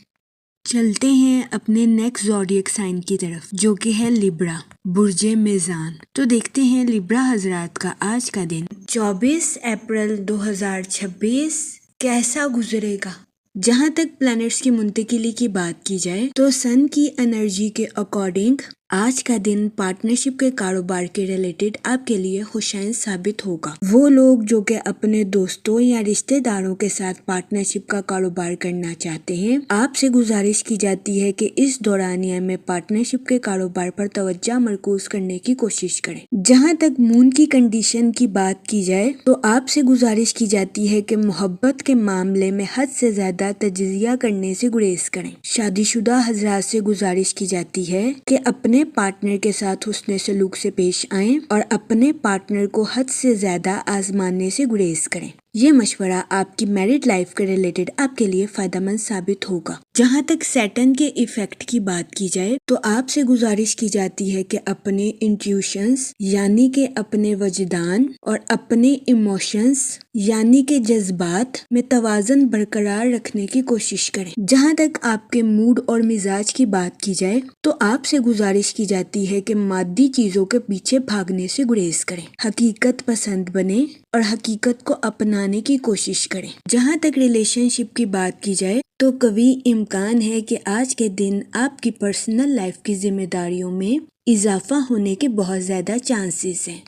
چلتے ہیں اپنے نیکسٹ زوڈیک سائن کی طرف جو کہ ہے لیبرا، برج میزان۔ تو دیکھتے ہیں لیبرا حضرات کا آج کا دن 24 اپریل 2026 کیسا گزرے گا۔ جہاں تک پلانٹس کی منتقلی کی بات کی جائے تو سن کی انرجی کے اکارڈنگ آج کا دن پارٹنرشپ کے کاروبار کے ریلیٹڈ آپ کے لیے خوشائند ثابت ہوگا۔ وہ لوگ جو کہ اپنے دوستوں یا رشتہ داروں کے ساتھ پارٹنرشپ کا کاروبار کرنا چاہتے ہیں، آپ سے گزارش کی جاتی ہے کہ اس دورانیہ میں پارٹنرشپ کے کاروبار پر توجہ مرکوز کرنے کی کوشش کریں۔ جہاں تک مون کی کنڈیشن کی بات کی جائے تو آپ سے گزارش کی جاتی ہے کہ محبت کے معاملے میں حد سے زیادہ تجزیہ کرنے سے گریز کریں۔ شادی شدہ حضرات سے گزارش کی جاتی ہے کہ اپنے پارٹنر کے ساتھ حسن سلوک سے پیش آئیں اور اپنے پارٹنر کو حد سے زیادہ آزمانے سے گریز کریں۔ یہ مشورہ آپ کی میرڈ لائف کے ریلیٹڈ آپ کے لیے فائدہ مند ثابت ہوگا۔ جہاں تک سیٹن کے ایفیکٹ کی بات کی جائے تو آپ سے گزارش کی جاتی ہے کہ اپنے انٹیوشنز یعنی کہ اپنے وجدان اور اپنے ایموشنز یعنی کہ جذبات میں توازن برقرار رکھنے کی کوشش کریں۔ جہاں تک آپ کے موڈ اور مزاج کی بات کی جائے تو آپ سے گزارش کی جاتی ہے کہ مادی چیزوں کے پیچھے بھاگنے سے گریز کریں، حقیقت پسند بنیں اور حقیقت کو اپنانے کی کوشش کریں۔ جہاں تک ریلیشن شپ کی بات کی جائے تو قوی امکان ہے کہ آج کے دن آپ کی پرسنل لائف کی ذمہ داریوں میں اضافہ ہونے کے بہت زیادہ چانسز ہیں۔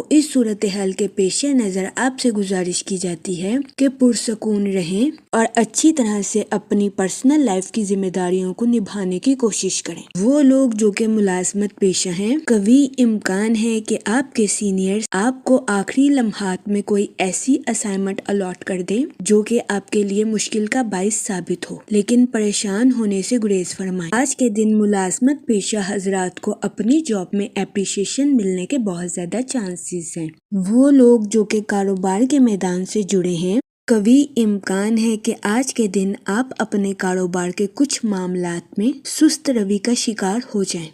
اس صورتحال کے پیش نظر آپ سے گزارش کی جاتی ہے کہ پرسکون رہیں اور اچھی طرح سے اپنی پرسنل لائف کی ذمہ داریوں کو نبھانے کی کوشش کریں۔ وہ لوگ جو کہ ملازمت پیشہ ہیں، قوی امکان ہے کہ آپ کے سینئرز آپ کو آخری لمحات میں کوئی ایسی اسائنمنٹ الاٹ کر دیں جو کہ آپ کے لیے مشکل کا باعث ثابت ہو، لیکن پریشان ہونے سے گریز فرمائیں۔ آج کے دن ملازمت پیشہ حضرات کو اپنی جاب میں اپریشیشن ملنے کے بہت زیادہ چانسز ہیں۔ وہ لوگ جو کہ کاروبار کے میدان سے جڑے ہیں، قوی امکان ہے کہ آج کے دن آپ اپنے کاروبار کے کچھ معاملات میں سست روی کا شکار ہو جائیں۔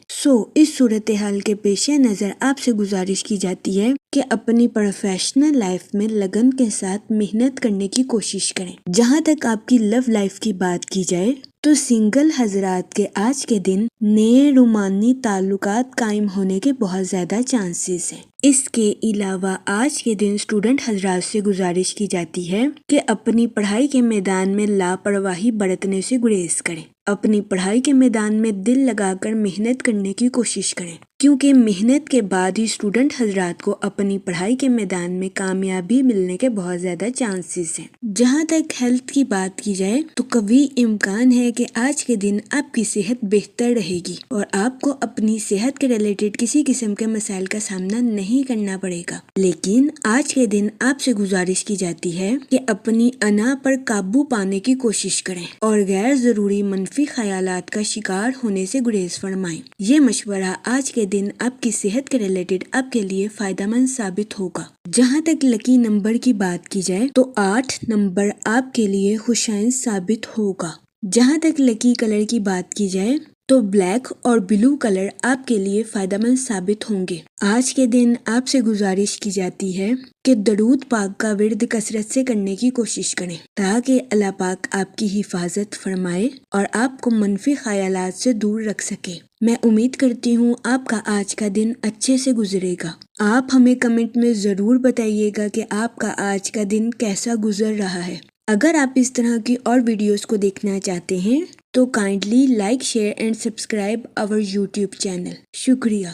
اس صورتحال کے پیش نظر آپ سے گزارش کی جاتی ہے کہ اپنی پروفیشنل لائف میں لگن کے ساتھ محنت کرنے کی کوشش کریں۔ جہاں تک آپ کی لو لائف کی بات کی جائے تو سنگل حضرات کے آج کے دن نئے رومانی تعلقات قائم ہونے کے بہت زیادہ چانسز ہیں۔ اس کے علاوہ آج کے دن اسٹوڈنٹ حضرات سے گزارش کی جاتی ہے کہ اپنی پڑھائی کے میدان میں لاپرواہی برتنے سے گریز کریں۔ اپنی پڑھائی کے میدان میں دل لگا کر محنت کرنے کی کوشش کریں، کیونکہ محنت کے بعد ہی اسٹوڈنٹ حضرات کو اپنی پڑھائی کے میدان میں کامیابی ملنے کے بہت زیادہ چانسز ہیں۔ جہاں تک ہیلتھ کی بات کی جائے تو قوی امکان ہے کہ آج کے دن آپ کی صحت بہتر رہے گی اور آپ کو اپنی صحت کے ریلیٹڈ کسی قسم کے مسائل کا سامنا نہیں کرنا پڑے گا، لیکن آج کے دن آپ سے گزارش کی جاتی ہے کہ اپنی انا پر قابو پانے کی کوشش کریں اور غیر ضروری منفی خیالات کا شکار ہونے سے گریز فرمائیں۔ یہ مشورہ آج کے دن آپ کی صحت کے ریلیٹڈ آپ کے لیے فائدہ مند ثابت ہوگا۔ جہاں تک لکی نمبر کی بات کی جائے تو 8 نمبر آپ کے لیے خوشائند ثابت ہوگا۔ جہاں تک لکی کلر کی بات کی جائے تو بلیک اور بلو کلر آپ کے لیے فائدہ مند ثابت ہوں گے۔ آج کے دن آپ سے گزارش کی جاتی ہے کہ درود پاک کا ورد کثرت سے کرنے کی کوشش کریں تاکہ اللہ پاک آپ کی حفاظت فرمائے اور آپ کو منفی خیالات سے دور رکھ سکے۔ میں امید کرتی ہوں آپ کا آج کا دن اچھے سے گزرے گا۔ آپ ہمیں کمنٹ میں ضرور بتائیے گا کہ آپ کا آج کا دن کیسا گزر رہا ہے۔ اگر آپ اس طرح کی اور ویڈیوز کو دیکھنا چاہتے ہیں تو kindly like share and subscribe our YouTube channel. شکریہ۔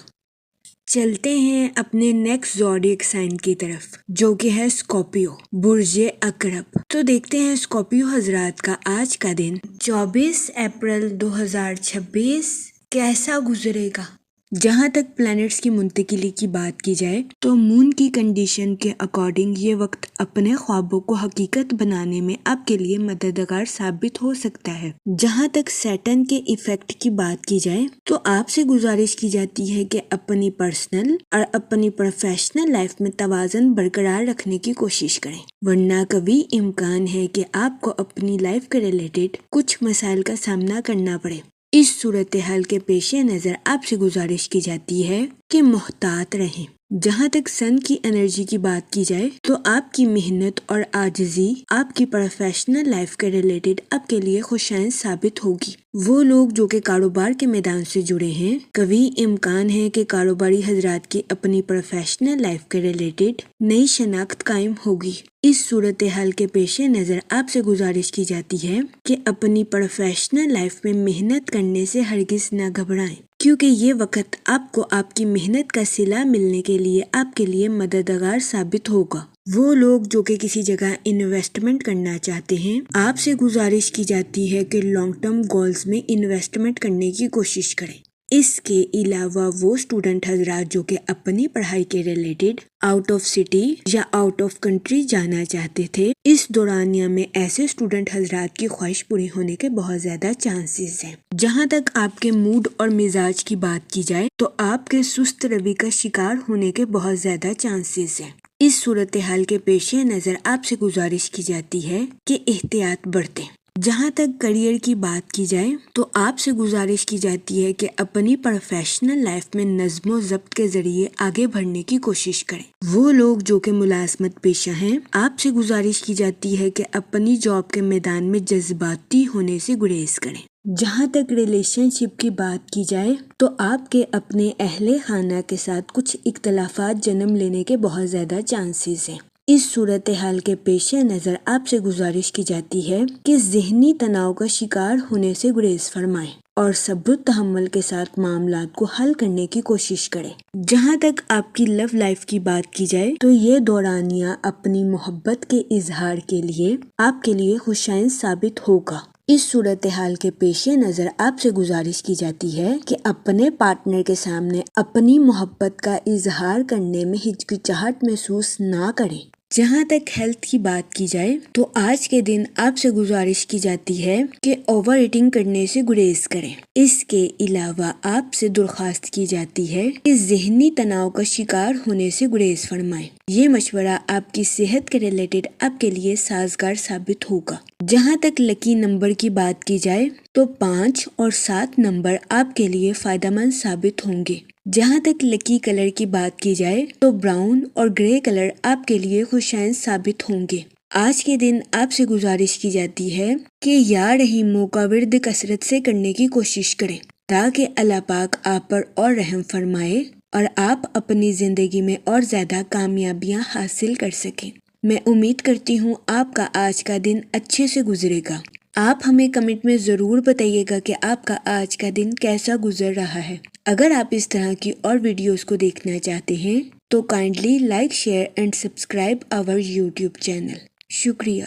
چلتے ہیں اپنے نیکسٹ زوڈیک سائن کی طرف جو کہ ہے اسکارپیو، برج عقرب۔ تو دیکھتے ہیں اسکارپیو حضرات کا آج کا دن 24 اپریل 2026 کیسا گزرے گا۔ جہاں تک پلانٹس کی منتقلی کی بات کی جائے تو مون کی کنڈیشن کے اکارڈنگ یہ وقت اپنے خوابوں کو حقیقت بنانے میں آپ کے لیے مددگار ثابت ہو سکتا ہے۔ جہاں تک سیٹرن کے ایفیکٹ کی بات کی جائے تو آپ سے گزارش کی جاتی ہے کہ اپنی پرسنل اور اپنی پروفیشنل لائف میں توازن برقرار رکھنے کی کوشش کریں، ورنہ کبھی امکان ہے کہ آپ کو اپنی لائف کے ریلیٹڈ کچھ مسائل کا سامنا کرنا پڑے۔ اس صورتحال کے پیش نظر آپ سے گزارش کی جاتی ہے کہ محتاط رہیں۔ جہاں تک سن کی انرجی کی بات کی جائے تو آپ کی محنت اور عاجزی آپ کی پروفیشنل لائف کے ریلیٹڈ آپ کے لیے خوشائن ثابت ہوگی۔ وہ لوگ جو کہ کاروبار کے میدان سے جڑے ہیں، کبھی امکان ہے کہ کاروباری حضرات کی اپنی پروفیشنل لائف کے ریلیٹڈ نئی شناخت قائم ہوگی۔ اس صورتحال کے پیش نظر آپ سے گزارش کی جاتی ہے کہ اپنی پروفیشنل لائف میں محنت کرنے سے ہرگز نہ گھبرائیں، کیونکہ یہ وقت آپ کو آپ کی محنت کا صلہ ملنے کے لیے آپ کے لیے مددگار ثابت ہوگا۔ وہ لوگ جو کہ کسی جگہ انویسٹمنٹ کرنا چاہتے ہیں، آپ سے گزارش کی جاتی ہے کہ لانگ ٹرم گولز میں انویسٹمنٹ کرنے کی کوشش کریں۔ اس کے علاوہ وہ اسٹوڈنٹ حضرات جو کہ اپنی پڑھائی کے ریلیٹڈ آؤٹ آف سٹی یا آؤٹ آف کنٹری جانا چاہتے تھے، اس دورانیہ میں ایسے اسٹوڈنٹ حضرات کی خواہش پوری ہونے کے بہت زیادہ چانسز ہیں۔ جہاں تک آپ کے موڈ اور مزاج کی بات کی جائے تو آپ کے سست روی کا شکار ہونے کے بہت زیادہ چانسز ہیں۔ اس صورتحال کے پیش نظر آپ سے گزارش کی جاتی ہے کہ احتیاط برتیں۔ جہاں تک کریئر کی بات کی جائے تو آپ سے گزارش کی جاتی ہے کہ اپنی پروفیشنل لائف میں نظم و ضبط کے ذریعے آگے بڑھنے کی کوشش کریں۔ وہ لوگ جو کہ ملازمت پیشہ ہیں، آپ سے گزارش کی جاتی ہے کہ اپنی جاب کے میدان میں جذباتی ہونے سے گریز کریں۔ جہاں تک ریلیشن شپ کی بات کی جائے تو آپ کے اپنے اہل خانہ کے ساتھ کچھ اختلافات جنم لینے کے بہت زیادہ چانسز ہیں۔ اس صورتحال کے پیش نظر آپ سے گزارش کی جاتی ہے کہ ذہنی تناؤ کا شکار ہونے سے گریز فرمائیں اور صبر و تحمل کے ساتھ معاملات کو حل کرنے کی کوشش کریں۔ جہاں تک آپ کی لو لائف کی بات کی جائے تو یہ دورانیہ اپنی محبت کے اظہار کے لیے آپ کے لیے خوشائن ثابت ہوگا۔ اس صورتحال کے پیش نظر آپ سے گزارش کی جاتی ہے کہ اپنے پارٹنر کے سامنے اپنی محبت کا اظہار کرنے میں ہچکچاہٹ محسوس نہ کریں۔ جہاں تک ہیلتھ کی بات کی جائے تو آج کے دن آپ سے گزارش کی جاتی ہے کہ اوور ایٹنگ کرنے سے گریز کریں۔ اس کے علاوہ آپ سے درخواست کی جاتی ہے کہ ذہنی تناؤ کا شکار ہونے سے گریز فرمائیں۔ یہ مشورہ آپ کی صحت کے ریلیٹڈ آپ کے لیے سازگار ثابت ہوگا۔ جہاں تک لکی نمبر کی بات کی جائے تو 5 اور 7 نمبر آپ کے لیے فائدہ مند ثابت ہوں گے۔ جہاں تک لکی کلر کی بات کی جائے تو براؤن اور گرے کلر آپ کے لیے خوشائن ثابت ہوں گے۔ آج کے دن آپ سے گزارش کی جاتی ہے کہ یا رحیموں کا ورد کثرت سے کرنے کی کوشش کریں تاکہ اللہ پاک آپ پر اور رحم فرمائے اور آپ اپنی زندگی میں اور زیادہ کامیابیاں حاصل کر سکیں۔ میں امید کرتی ہوں آپ کا آج کا دن اچھے سے گزرے گا۔ آپ ہمیں کمنٹ میں ضرور بتائیے گا کہ آپ کا آج کا دن کیسا گزر رہا ہے۔ اگر آپ اس طرح کی اور ویڈیوز کو دیکھنا چاہتے ہیں تو kindly like share and subscribe our YouTube channel. شکریہ۔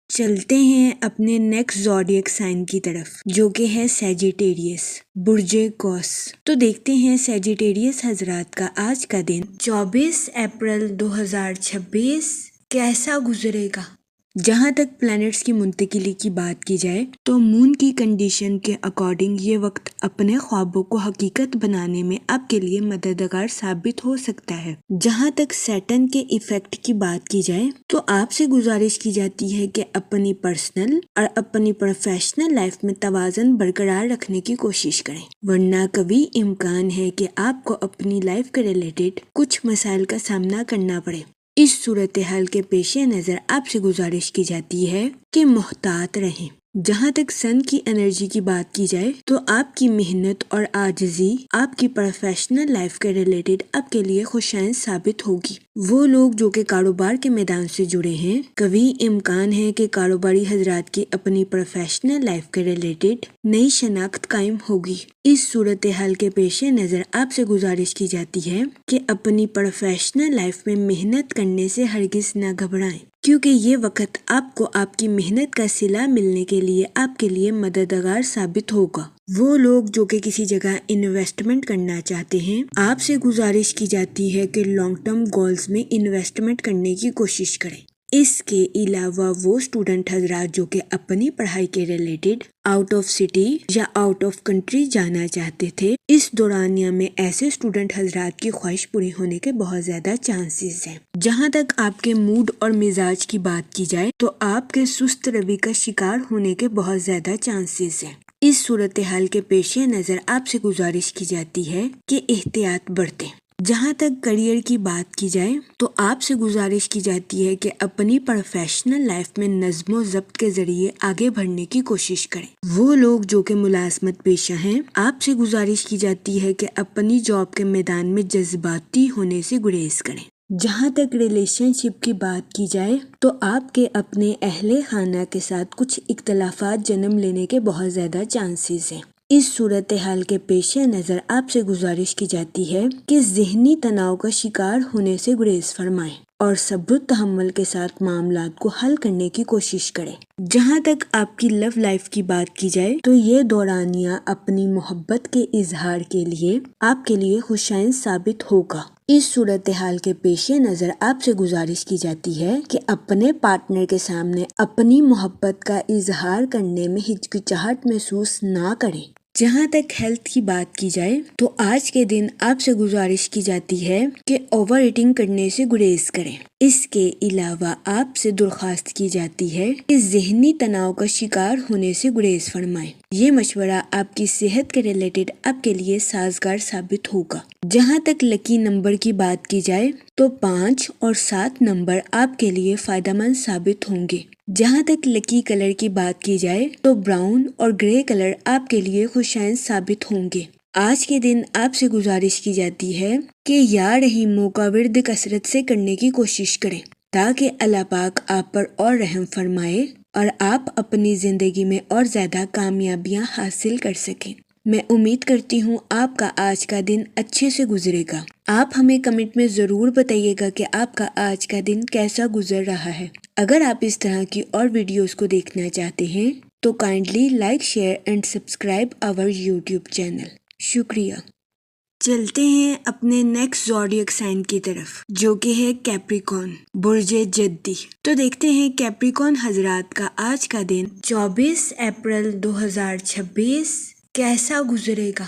چلتے ہیں اپنے نیکسٹ زوڈیک سائن کی طرف جو کہ ہے سیجیٹیریس، برج قوس۔ تو دیکھتے ہیں سیجیٹیریس حضرات کا آج کا دن 24 اپریل 2026 کیسا گزرے گا۔ جہاں تک پلانٹس کی منتقلی کی بات کی جائے تو مون کی کنڈیشن کے اکارڈنگ یہ وقت اپنے خوابوں کو حقیقت بنانے میں آپ کے لیے مددگار ثابت ہو سکتا ہے۔ جہاں تک سیٹرن کے ایفیکٹ کی بات کی جائے تو آپ سے گزارش کی جاتی ہے کہ اپنی پرسنل اور اپنی پروفیشنل لائف میں توازن برقرار رکھنے کی کوشش کریں، ورنہ کبھی امکان ہے کہ آپ کو اپنی لائف کے ریلیٹڈ کچھ مسائل کا سامنا کرنا پڑے۔ اس صورتحال کے پیش نظر آپ سے گزارش کی جاتی ہے کہ محتاط رہیں۔ جہاں تک سن کی انرجی کی بات کی جائے تو آپ کی محنت اور عاجزی آپ کی پروفیشنل لائف کے ریلیٹڈ آپ کے لیے خوشائند ثابت ہوگی۔ وہ لوگ جو کہ کاروبار کے میدان سے جڑے ہیں، کبھی امکان ہے کہ کاروباری حضرات کی اپنی پروفیشنل لائف کے ریلیٹڈ نئی شناخت قائم ہوگی۔ اس صورتحال کے پیش نظر آپ سے گزارش کی جاتی ہے کہ اپنی پروفیشنل لائف میں محنت کرنے سے ہرگز نہ گھبرائیں، کیونکہ یہ وقت آپ کو آپ کی محنت کا صلہ ملنے کے لیے آپ کے لیے مددگار ثابت ہوگا۔ وہ لوگ جو کہ کسی جگہ انویسٹمنٹ کرنا چاہتے ہیں، آپ سے گزارش کی جاتی ہے کہ لانگ ٹرم گولز میں انویسٹمنٹ کرنے کی کوشش کریں۔ اس کے علاوہ وہ اسٹوڈنٹ حضرات جو کہ اپنی پڑھائی کے ریلیٹڈ آؤٹ آف سٹی یا آؤٹ آف کنٹری جانا چاہتے تھے، اس دورانیہ میں ایسے اسٹوڈنٹ حضرات کی خواہش پوری ہونے کے بہت زیادہ چانسز ہیں۔ جہاں تک آپ کے موڈ اور مزاج کی بات کی جائے تو آپ کے سست روی کا شکار ہونے کے بہت زیادہ چانسز ہیں۔ اس صورتحال کے پیش نظر آپ سے گزارش کی جاتی ہے کہ احتیاط برتیں۔ جہاں تک کریئر کی بات کی جائے تو آپ سے گزارش کی جاتی ہے کہ اپنی پروفیشنل لائف میں نظم و ضبط کے ذریعے آگے بڑھنے کی کوشش کریں۔ وہ لوگ جو کہ ملازمت پیشہ ہیں، آپ سے گزارش کی جاتی ہے کہ اپنی جاب کے میدان میں جذباتی ہونے سے گریز کریں۔ جہاں تک ریلیشن شپ کی بات کی جائے تو آپ کے اپنے اہل خانہ کے ساتھ کچھ اختلافات جنم لینے کے بہت زیادہ چانسز ہیں۔ اس صورتحال کے پیش نظر آپ سے گزارش کی جاتی ہے کہ ذہنی تناؤ کا شکار ہونے سے گریز فرمائیں اور صبر و تحمل کے ساتھ معاملات کو حل کرنے کی کوشش کریں۔ جہاں تک آپ کی لو لائف کی بات کی جائے تو یہ دورانیہ اپنی محبت کے اظہار کے لیے آپ کے لیے خوشائند ثابت ہوگا۔ اس صورتحال کے پیش نظر آپ سے گزارش کی جاتی ہے کہ اپنے پارٹنر کے سامنے اپنی محبت کا اظہار کرنے میں ہچکچاہٹ محسوس نہ کریں۔ جہاں تک ہیلتھ کی بات کی جائے تو آج کے دن آپ سے گزارش کی جاتی ہے کہ اوور ایٹنگ کرنے سے گریز کریں۔ اس کے علاوہ آپ سے درخواست کی جاتی ہے کہ ذہنی تناؤ کا شکار ہونے سے گریز فرمائیں۔ یہ مشورہ آپ کی صحت کے ریلیٹڈ آپ کے لیے سازگار ثابت ہوگا۔ جہاں تک لکی نمبر کی بات کی جائے تو 5 اور 7 نمبر آپ کے لیے فائدہ مند ثابت ہوں گے۔ جہاں تک لکی کلر کی بات کی جائے تو براؤن اور گرے کلر آپ کے لیے خوشائند ثابت ہوں گے۔ آج کے دن آپ سے گزارش کی جاتی ہے کہ یا رحیموں کا ورد کثرت سے کرنے کی کوشش کریں تاکہ اللہ پاک آپ پر اور رحم فرمائے اور آپ اپنی زندگی میں اور زیادہ کامیابیاں حاصل کر سکیں۔ میں امید کرتی ہوں آپ کا آج کا دن اچھے سے گزرے گا۔ آپ ہمیں کمنٹ میں ضرور بتائیے گا کہ آپ کا آج کا دن کیسا گزر رہا ہے۔ اگر آپ اس طرح کی اور ویڈیوز کو دیکھنا چاہتے ہیں تو kindly like, share and subscribe our YouTube channel. شکریہ۔ چلتے ہیں اپنے نیکسٹ زوڈیک سائن کی طرف جو کہ ہے کیپریکون، برج جدی۔ تو دیکھتے ہیں کیپریکون حضرات کا آج کا دن 24 اپریل 2026 کیسا گزرے گا۔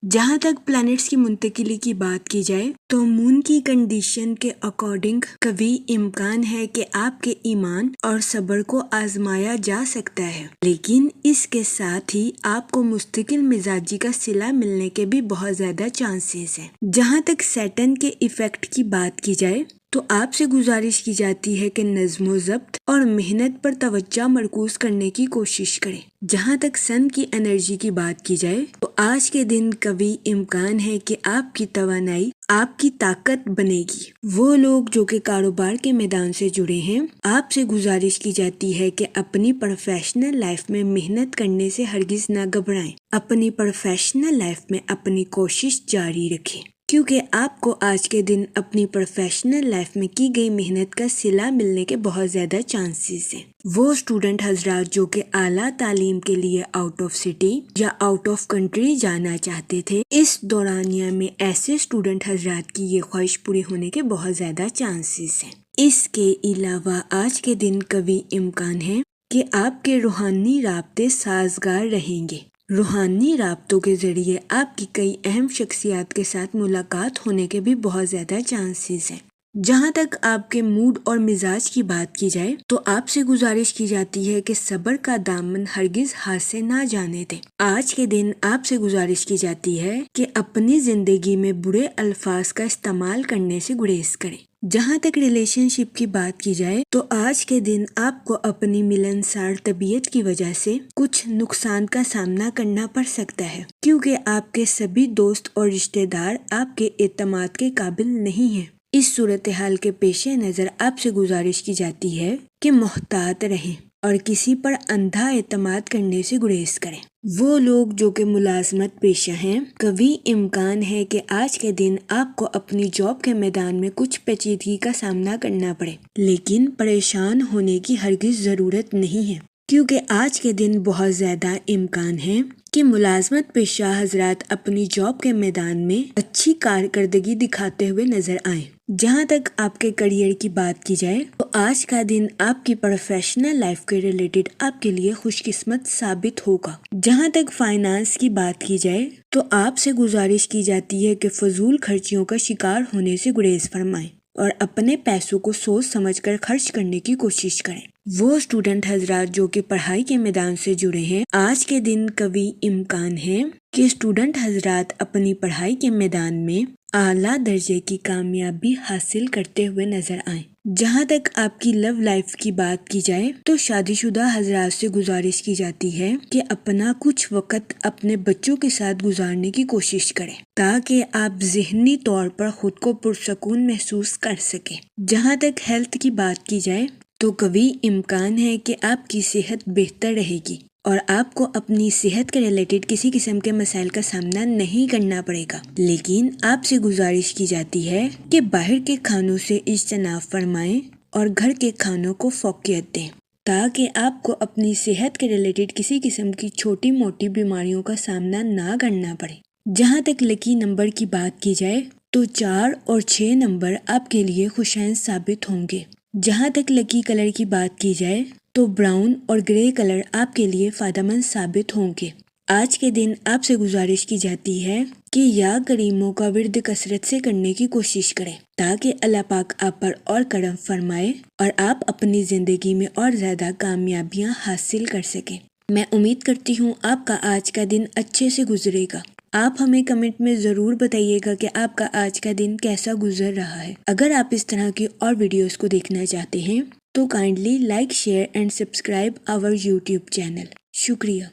جہاں تک پلانٹس کی منتقلی کی بات کی جائے تو مون کی کنڈیشن کے اکارڈنگ کبھی امکان ہے کہ آپ کے ایمان اور صبر کو آزمایا جا سکتا ہے، لیکن اس کے ساتھ ہی آپ کو مستقل مزاجی کا صلہ ملنے کے بھی بہت زیادہ چانسز ہیں۔ جہاں تک سیٹرن کے ایفیکٹ کی بات کی جائے تو آپ سے گزارش کی جاتی ہے کہ نظم و ضبط اور محنت پر توجہ مرکوز کرنے کی کوشش کریں۔ جہاں تک سن کی انرجی کی بات کی جائے تو آج کے دن کبھی امکان ہے کہ آپ کی توانائی آپ کی طاقت بنے گی۔ وہ لوگ جو کہ کاروبار کے میدان سے جڑے ہیں، آپ سے گزارش کی جاتی ہے کہ اپنی پروفیشنل لائف میں محنت کرنے سے ہرگز نہ گھبرائیں، اپنی پروفیشنل لائف میں اپنی کوشش جاری رکھیں۔ کیونکہ آپ کو آج کے دن اپنی پروفیشنل لائف میں کی گئی محنت کا صلہ ملنے کے بہت زیادہ چانسز ہیں۔ وہ اسٹوڈنٹ حضرات جو کہ اعلیٰ تعلیم کے لیے آؤٹ آف سٹی یا آؤٹ آف کنٹری جانا چاہتے تھے، اس دورانیہ میں ایسے اسٹوڈنٹ حضرات کی یہ خواہش پوری ہونے کے بہت زیادہ چانسز ہیں۔ اس کے علاوہ آج کے دن قوی امکان ہے کہ آپ کے روحانی رابطے سازگار رہیں گے۔ روحانی رابطوں کے ذریعے آپ کی کئی اہم شخصیات کے ساتھ ملاقات ہونے کے بھی بہت زیادہ چانسز ہیں۔ جہاں تک آپ کے موڈ اور مزاج کی بات کی جائے تو آپ سے گزارش کی جاتی ہے کہ صبر کا دامن ہرگز ہاتھ سے نہ جانے دیں۔ آج کے دن آپ سے گزارش کی جاتی ہے کہ اپنی زندگی میں برے الفاظ کا استعمال کرنے سے گریز کریں۔ جہاں تک ریلیشن شپ کی بات کی جائے تو آج کے دن آپ کو اپنی ملنسار طبیعت کی وجہ سے کچھ نقصان کا سامنا کرنا پڑ سکتا ہے، کیونکہ آپ کے سبھی دوست اور رشتہ دار آپ کے اعتماد کے قابل نہیں ہیں۔ اس صورتحال کے پیش نظر آپ سے گزارش کی جاتی ہے کہ محتاط رہیں اور کسی پر اندھا اعتماد کرنے سے گریز کریں۔ وہ لوگ جو کہ ملازمت پیشہ ہیں، قوی امکان ہے کہ آج کے دن آپ کو اپنی جاب کے میدان میں کچھ پیچیدگی کا سامنا کرنا پڑے، لیکن پریشان ہونے کی ہرگز ضرورت نہیں ہے، کیونکہ آج کے دن بہت زیادہ امکان ہے کہ ملازمت پیشہ حضرات اپنی جاب کے میدان میں اچھی کارکردگی دکھاتے ہوئے نظر آئیں۔ جہاں تک آپ کے کریئر کی بات کی جائے تو آج کا دن آپ کی پروفیشنل لائف کے ریلیٹڈ آپ کے لیے خوش قسمت ثابت ہوگا۔ جہاں تک فائنانس کی بات کی جائے تو آپ سے گزارش کی جاتی ہے کہ فضول خرچیوں کا شکار ہونے سے گریز فرمائیں اور اپنے پیسوں کو سوچ سمجھ کر خرچ کرنے کی کوشش کریں۔ وہ اسٹوڈنٹ حضرات جو کہ پڑھائی کے میدان سے جڑے ہیں، آج کے دن قوی امکان ہے کہ اسٹوڈنٹ حضرات اپنی پڑھائی کے میدان میں اعلیٰ درجے کی کامیابی حاصل کرتے ہوئے نظر آئیں۔ جہاں تک آپ کی لو لائف کی بات کی جائے تو شادی شدہ حضرات سے گزارش کی جاتی ہے کہ اپنا کچھ وقت اپنے بچوں کے ساتھ گزارنے کی کوشش کریں تاکہ آپ ذہنی طور پر خود کو پرسکون محسوس کر سکیں۔ جہاں تک ہیلتھ کی بات کی جائے تو قوی امکان ہے کہ آپ کی صحت بہتر رہے گی اور آپ کو اپنی صحت کے ریلیٹڈ کسی قسم کے مسائل کا سامنا نہیں کرنا پڑے گا، لیکن آپ سے گزارش کی جاتی ہے کہ باہر کے کھانوں سے اجتناب فرمائیں اور گھر کے کھانوں کو فوقیت دیں تاکہ آپ کو اپنی صحت کے ریلیٹڈ کسی قسم کی چھوٹی موٹی بیماریوں کا سامنا نہ کرنا پڑے۔ جہاں تک لکی نمبر کی بات کی جائے تو 4 اور 6 نمبر آپ کے لیے خوشائن ثابت ہوں گے۔ جہاں تک لکی کلر کی بات کی جائے تو براؤن اور گرے کلر آپ کے لیے فائدہ مند ثابت ہوں گے۔ آج کے دن آپ سے گزارش کی جاتی ہے کہ یا کریموں کا ورد کثرت سے کرنے کی کوشش کریں تاکہ اللہ پاک آپ پر اور کرم فرمائے اور آپ اپنی زندگی میں اور زیادہ کامیابیاں حاصل کر سکیں۔ میں امید کرتی ہوں آپ کا آج کا دن اچھے سے گزرے گا۔ آپ ہمیں کمنٹ میں ضرور بتائیے گا کہ آپ کا آج کا دن کیسا گزر رہا ہے۔ اگر آپ اس طرح کی اور ویڈیوز کو دیکھنا چاہتے ہیں تو kindly like, share and subscribe our YouTube channel. شکریہ۔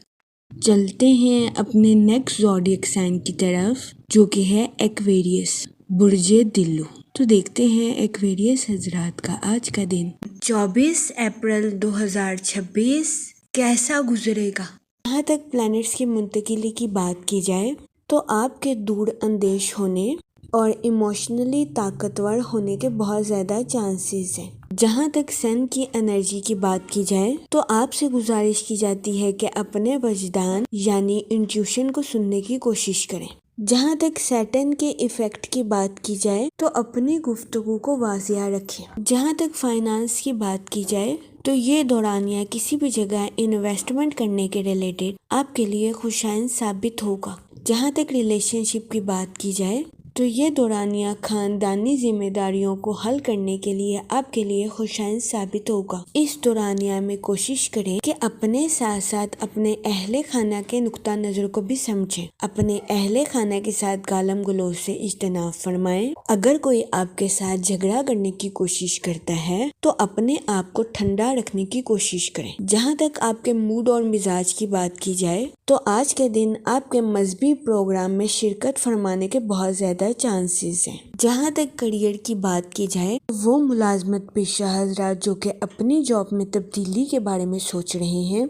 چلتے ہیں اپنے نیکسٹ زوڈیک سائن کی طرف جو کہ ہے ایکویریس، برج دلو۔ تو دیکھتے ہیں ایکویریس حضرات کا آج کا دن 24 اپریل 2026 کیسا گزرے گا۔ جہاں تک پلانٹس کی منتقلی کی بات کی جائے تو آپ کے دور اندیش ہونے اور ایموشنلی طاقتور ہونے کے بہت زیادہ چانسز ہیں۔ جہاں تک سن کی انرجی کی بات کی جائے تو آپ سے گزارش کی جاتی ہے کہ اپنے وجدان یعنی انٹیوشن کو سننے کی کوشش کریں۔ جہاں تک سیٹن کے ایفیکٹ کی بات کی جائے تو اپنی گفتگو کو واضح رکھیں۔ جہاں تک فائنانس کی بات کی جائے تو یہ دورانیہ کسی بھی جگہ انویسٹمنٹ کرنے کے ریلیٹڈ آپ کے لیے خوشائن ثابت ہوگا۔ جہاں تک ریلیشن شپ کی بات کی جائے تو یہ دورانیہ خاندانی ذمہ داریوں کو حل کرنے کے لیے آپ کے لیے خوشائن ثابت ہوگا۔ اس دورانیہ میں کوشش کریں کہ اپنے ساتھ ساتھ اپنے اہل خانہ کے نقطہ نظر کو بھی سمجھیں۔ اپنے اہل خانہ کے ساتھ گالم گلوچ سے اجتناب فرمائیں۔ اگر کوئی آپ کے ساتھ جھگڑا کرنے کی کوشش کرتا ہے تو اپنے آپ کو ٹھنڈا رکھنے کی کوشش کریں۔ جہاں تک آپ کے موڈ اور مزاج کی بات کی جائے تو آج کے دن آپ کے مذہبی پروگرام میں شرکت فرمانے کے بہت زیادہ چانسز ہیں۔ جہاں تک کریئر کی بات کی جائے وہ ملازمت پیشہ حضرات جو کہ اپنی جاب میں تبدیلی کے بارے میں سوچ رہے ہیں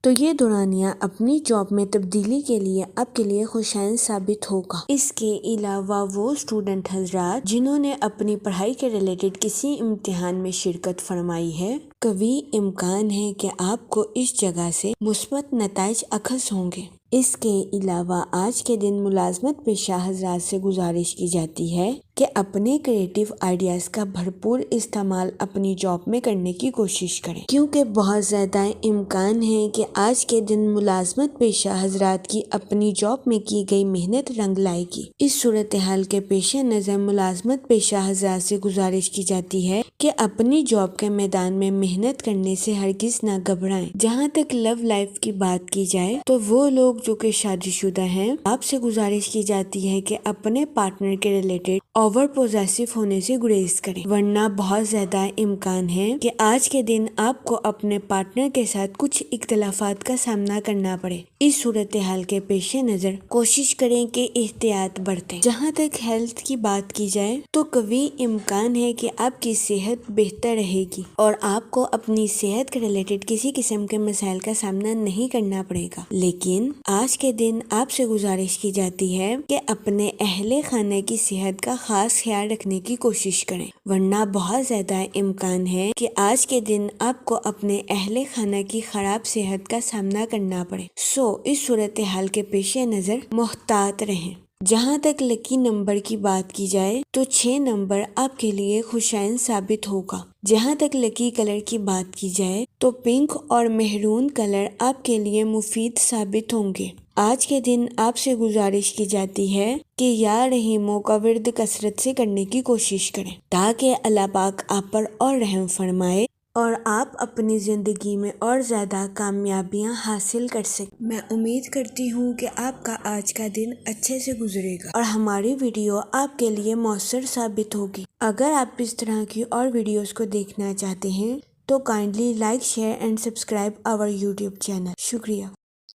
تو یہ دورانیہ اپنی جاب میں تبدیلی کے لیے آپ کے لیے خوشائن ثابت ہوگا۔ اس کے علاوہ وہ اسٹوڈنٹ حضرات جنہوں نے اپنی پڑھائی کے ریلیٹڈ کسی امتحان میں شرکت فرمائی ہے، قوی امکان ہے کہ آپ کو اس جگہ سے مثبت نتائج اخذ ہوں گے۔ اس کے علاوہ آج کے دن ملازمت پیشہ حضرات سے گزارش کی جاتی ہے کہ اپنے کریٹیو آئیڈیاز کا بھرپور استعمال اپنی جاب میں کرنے کی کوشش کریں، کیونکہ بہت زیادہ امکان ہے کہ آج کے دن ملازمت پیشہ حضرات کی اپنی جاب میں کی گئی محنت رنگ لائے گی۔ اس صورتحال کے پیش نظر ملازمت پیشہ حضرات سے گزارش کی جاتی ہے کہ اپنی جاب کے میدان میں محنت کرنے سے ہرگز نہ گھبرائیں۔ جہاں تک لو لائف کی بات کی جائے تو وہ لوگ جو کہ شادی شدہ ہیں، آپ سے گزارش کی جاتی ہے کہ اپنے پارٹنر کے ریلیٹڈ اوور پوزیسو ہونے سے گریز کریں، ورنہ بہت زیادہ امکان ہے کہ آج کے دن آپ کو اپنے پارٹنر کے ساتھ کچھ اختلافات کا سامنا کرنا پڑے۔ اس صورتحال کے پیش نظر کوشش کریں کہ احتیاط برتیں۔ جہاں تک ہیلتھ کی بات کی جائے تو قوی امکان ہے کہ آپ کی صحت بہتر رہے گی اور آپ کو اپنی صحت کے ریلیٹڈ کسی قسم کے مسائل کا سامنا نہیں کرنا پڑے گا، لیکن آج کے دن آپ سے گزارش کی جاتی ہے کہ اپنے اہل خانہ کی صحت کا خاص خیال رکھنے کی کوشش کریں، ورنہ بہت زیادہ امکان ہے کہ آج کے دن آپ کو اپنے اہل خانہ کی خراب صحت کا سامنا کرنا پڑے۔ اس صورتحال کے پیش نظر محتاط رہیں۔ جہاں تک لکی نمبر کی بات کی جائے تو 6 نمبر آپ کے لیے خوشائن ثابت ہوگا۔ جہاں تک لکی کلر کی بات کی جائے تو پنک اور مہرون کلر آپ کے لیے مفید ثابت ہوں گے۔ آج کے دن آپ سے گزارش کی جاتی ہے کہ یا رحیموں کا ورد کثرت سے کرنے کی کوشش کریں تاکہ اللہ پاک آپ پر اور رحم فرمائے اور آپ اپنی زندگی میں اور زیادہ کامیابیاں حاصل کر سکیں۔ میں امید کرتی ہوں کہ آپ کا آج کا دن اچھے سے گزرے گا اور ہماری ویڈیو آپ کے لیے مؤثر ثابت ہوگی۔ اگر آپ اس طرح کی اور ویڈیوز کو دیکھنا چاہتے ہیں تو kindly like, share and subscribe our YouTube channel. شکریہ۔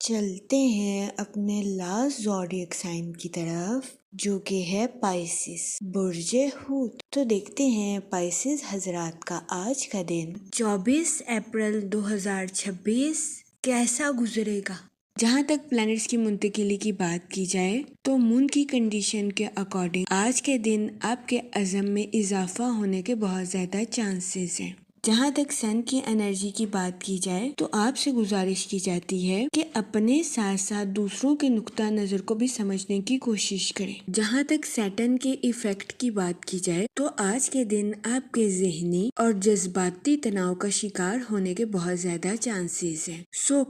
چلتے ہیں اپنے لاسٹ زوڈیک سائن کی طرف جو کہ ہے پائسس، برج حوت۔ تو دیکھتے ہیں پائسس حضرات کا آج کا دن 24 اپریل 2026 کیسا گزرے گا۔ جہاں تک پلانٹس کی منتقلی کی بات کی جائے تو مون کی کنڈیشن کے اکارڈنگ آج کے دن آپ کے عزم میں اضافہ ہونے کے بہت زیادہ چانسز ہیں۔ جہاں تک سن کی انرجی کی بات کی جائے تو آپ سے گزارش کی جاتی ہے کہ اپنے ساتھ ساتھ دوسروں کے نقطہ نظر کو بھی سمجھنے کی کوشش کریں۔ جہاں تک سیٹن کے ایفیکٹ کی بات کی جائے تو آج کے دن آپ کے ذہنی اور جذباتی تناؤ کا شکار ہونے کے بہت زیادہ چانسز ہیں،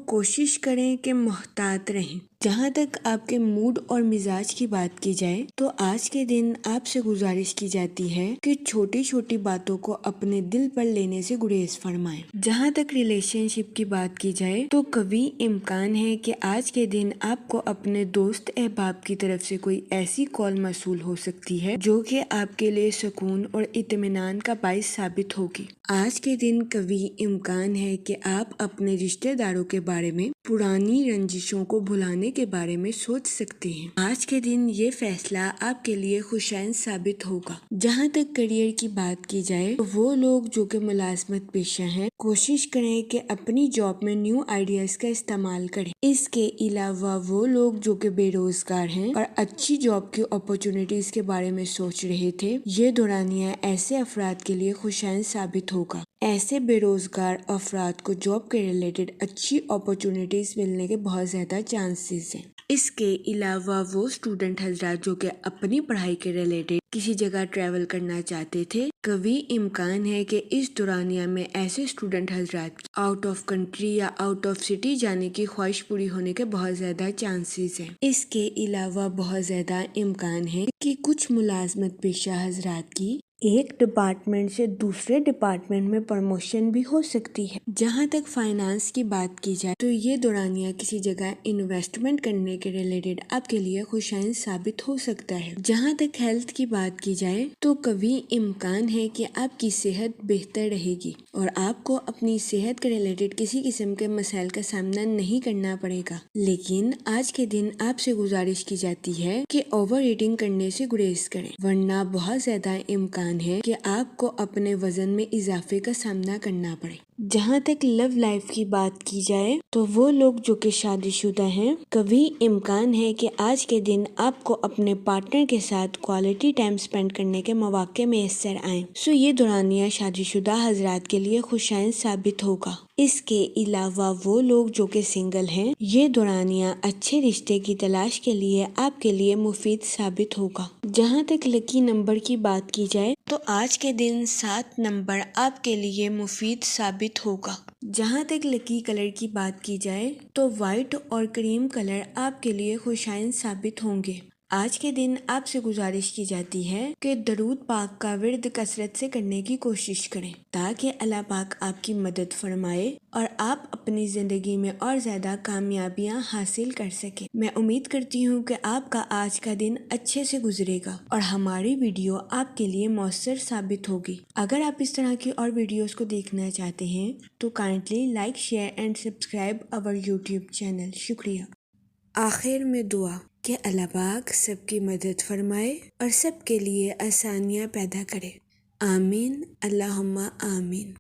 کوشش کریں کہ محتاط رہیں۔ جہاں تک آپ کے موڈ اور مزاج کی بات کی جائے تو آج کے دن آپ سے گزارش کی جاتی ہے کہ چھوٹی چھوٹی باتوں کو اپنے دل پر لینے سے گریز فرمائیں۔ جہاں تک ریلیشن شپ کی بات کی جائے تو قوی امکان ہے کہ آج کے دن آپ کو اپنے دوست احباب کی طرف سے کوئی ایسی کال موصول ہو سکتی ہے جو کہ آپ کے لیے سکون اور اطمینان کا باعث ثابت ہوگی۔ آج کے دن قوی امکان ہے کہ آپ اپنے رشتہ داروں کے بارے میں پرانی رنجشوں کو بھلانے کے بارے میں سوچ سکتے ہیں۔ آج کے دن یہ فیصلہ آپ کے لیے خوشائن ثابت ہوگا۔ جہاں تک کریئر کی بات کی جائے تو وہ لوگ جو کہ ملازمت پیشہ ہیں کوشش کریں کہ اپنی جاب میں نیو آئیڈیاز کا استعمال کریں۔ اس کے علاوہ وہ لوگ جو کہ بے روزگار ہیں اور اچھی جاب کی اپرچونٹیز کے بارے میں سوچ رہے تھے، یہ دورانیہ ایسے افراد کے لیے خوشائن ثابت ہوگا۔ ایسے بے روزگار افراد کو جاب کے ریلیٹڈ اچھی اپرچونٹیز ملنے کے بہت زیادہ چانسز ہیں۔ اس کے علاوہ وہ اسٹوڈنٹ حضرات جو کہ اپنی پڑھائی کے ریلیٹڈ کسی جگہ ٹریول کرنا چاہتے تھے، قوی امکان ہے کہ اس دورانیہ میں ایسے اسٹوڈنٹ حضرات کی آؤٹ آف کنٹری یا آؤٹ آف سٹی جانے کی خواہش پوری ہونے کے بہت زیادہ چانسز ہیں۔ اس کے علاوہ بہت زیادہ امکان ہے کہ کچھ ملازمت پیشہ حضرات کی ایک ڈپارٹمنٹ سے دوسرے ڈپارٹمنٹ میں پروموشن بھی ہو سکتی ہے۔ جہاں تک فائنانس کی بات کی جائے تو یہ دورانیہ کسی جگہ انویسٹمنٹ کرنے کے ریلیٹڈ آپ کے لیے خوشائن ثابت ہو سکتا ہے۔ جہاں تک ہیلتھ کی بات کی جائے تو قوی امکان ہے کہ آپ کی صحت بہتر رہے گی اور آپ کو اپنی صحت کے ریلیٹڈ کسی قسم کے مسائل کا سامنا نہیں کرنا پڑے گا، لیکن آج کے دن آپ سے گزارش کی جاتی ہے کہ اوور ایٹنگ کرنے سے گریز کریں، ورنہ بہت زیادہ امکان ہے کہ آپ کو اپنے وزن میں اضافے کا سامنا کرنا پڑے۔ جہاں تک لو لائف کی بات کی جائے تو وہ لوگ جو کہ شادی شدہ ہیں، کبھی امکان ہے کہ آج کے دن آپ کو اپنے پارٹنر کے ساتھ کوالٹی ٹائم سپینڈ کرنے کے مواقع میسر آئیں۔ یہ دورانیہ شادی شدہ حضرات کے لیے خوشائن ثابت ہوگا۔ اس کے علاوہ وہ لوگ جو کہ سنگل ہیں، یہ دورانیہ اچھے رشتے کی تلاش کے لیے آپ کے لیے مفید ثابت ہوگا۔ جہاں تک لکی نمبر کی بات کی جائے تو آج کے دن 7 نمبر آپ کے لیے مفید ثابت ہوگا۔ جہاں تک لکی کلر کی بات کی جائے تو وائٹ اور کریم کلر آپ کے لیے خوشائن ثابت ہوں گے۔ آج کے دن آپ سے گزارش کی جاتی ہے کہ درود پاک کا ورد کثرت سے کرنے کی کوشش کریں تاکہ اللہ پاک آپ کی مدد فرمائے اور آپ اپنی زندگی میں اور زیادہ کامیابیاں حاصل کر سکیں۔ میں امید کرتی ہوں کہ آپ کا آج کا دن اچھے سے گزرے گا اور ہماری ویڈیو آپ کے لیے مؤثر ثابت ہوگی۔ اگر آپ اس طرح کی اور ویڈیوز کو دیکھنا چاہتے ہیں تو kindly like, share and subscribe our YouTube channel. شکریہ۔ آخر میں دعا کہ اللہ پاک سب کی مدد فرمائے اور سب کے لیے آسانیاں پیدا کرے۔ آمین، اللہم آمین۔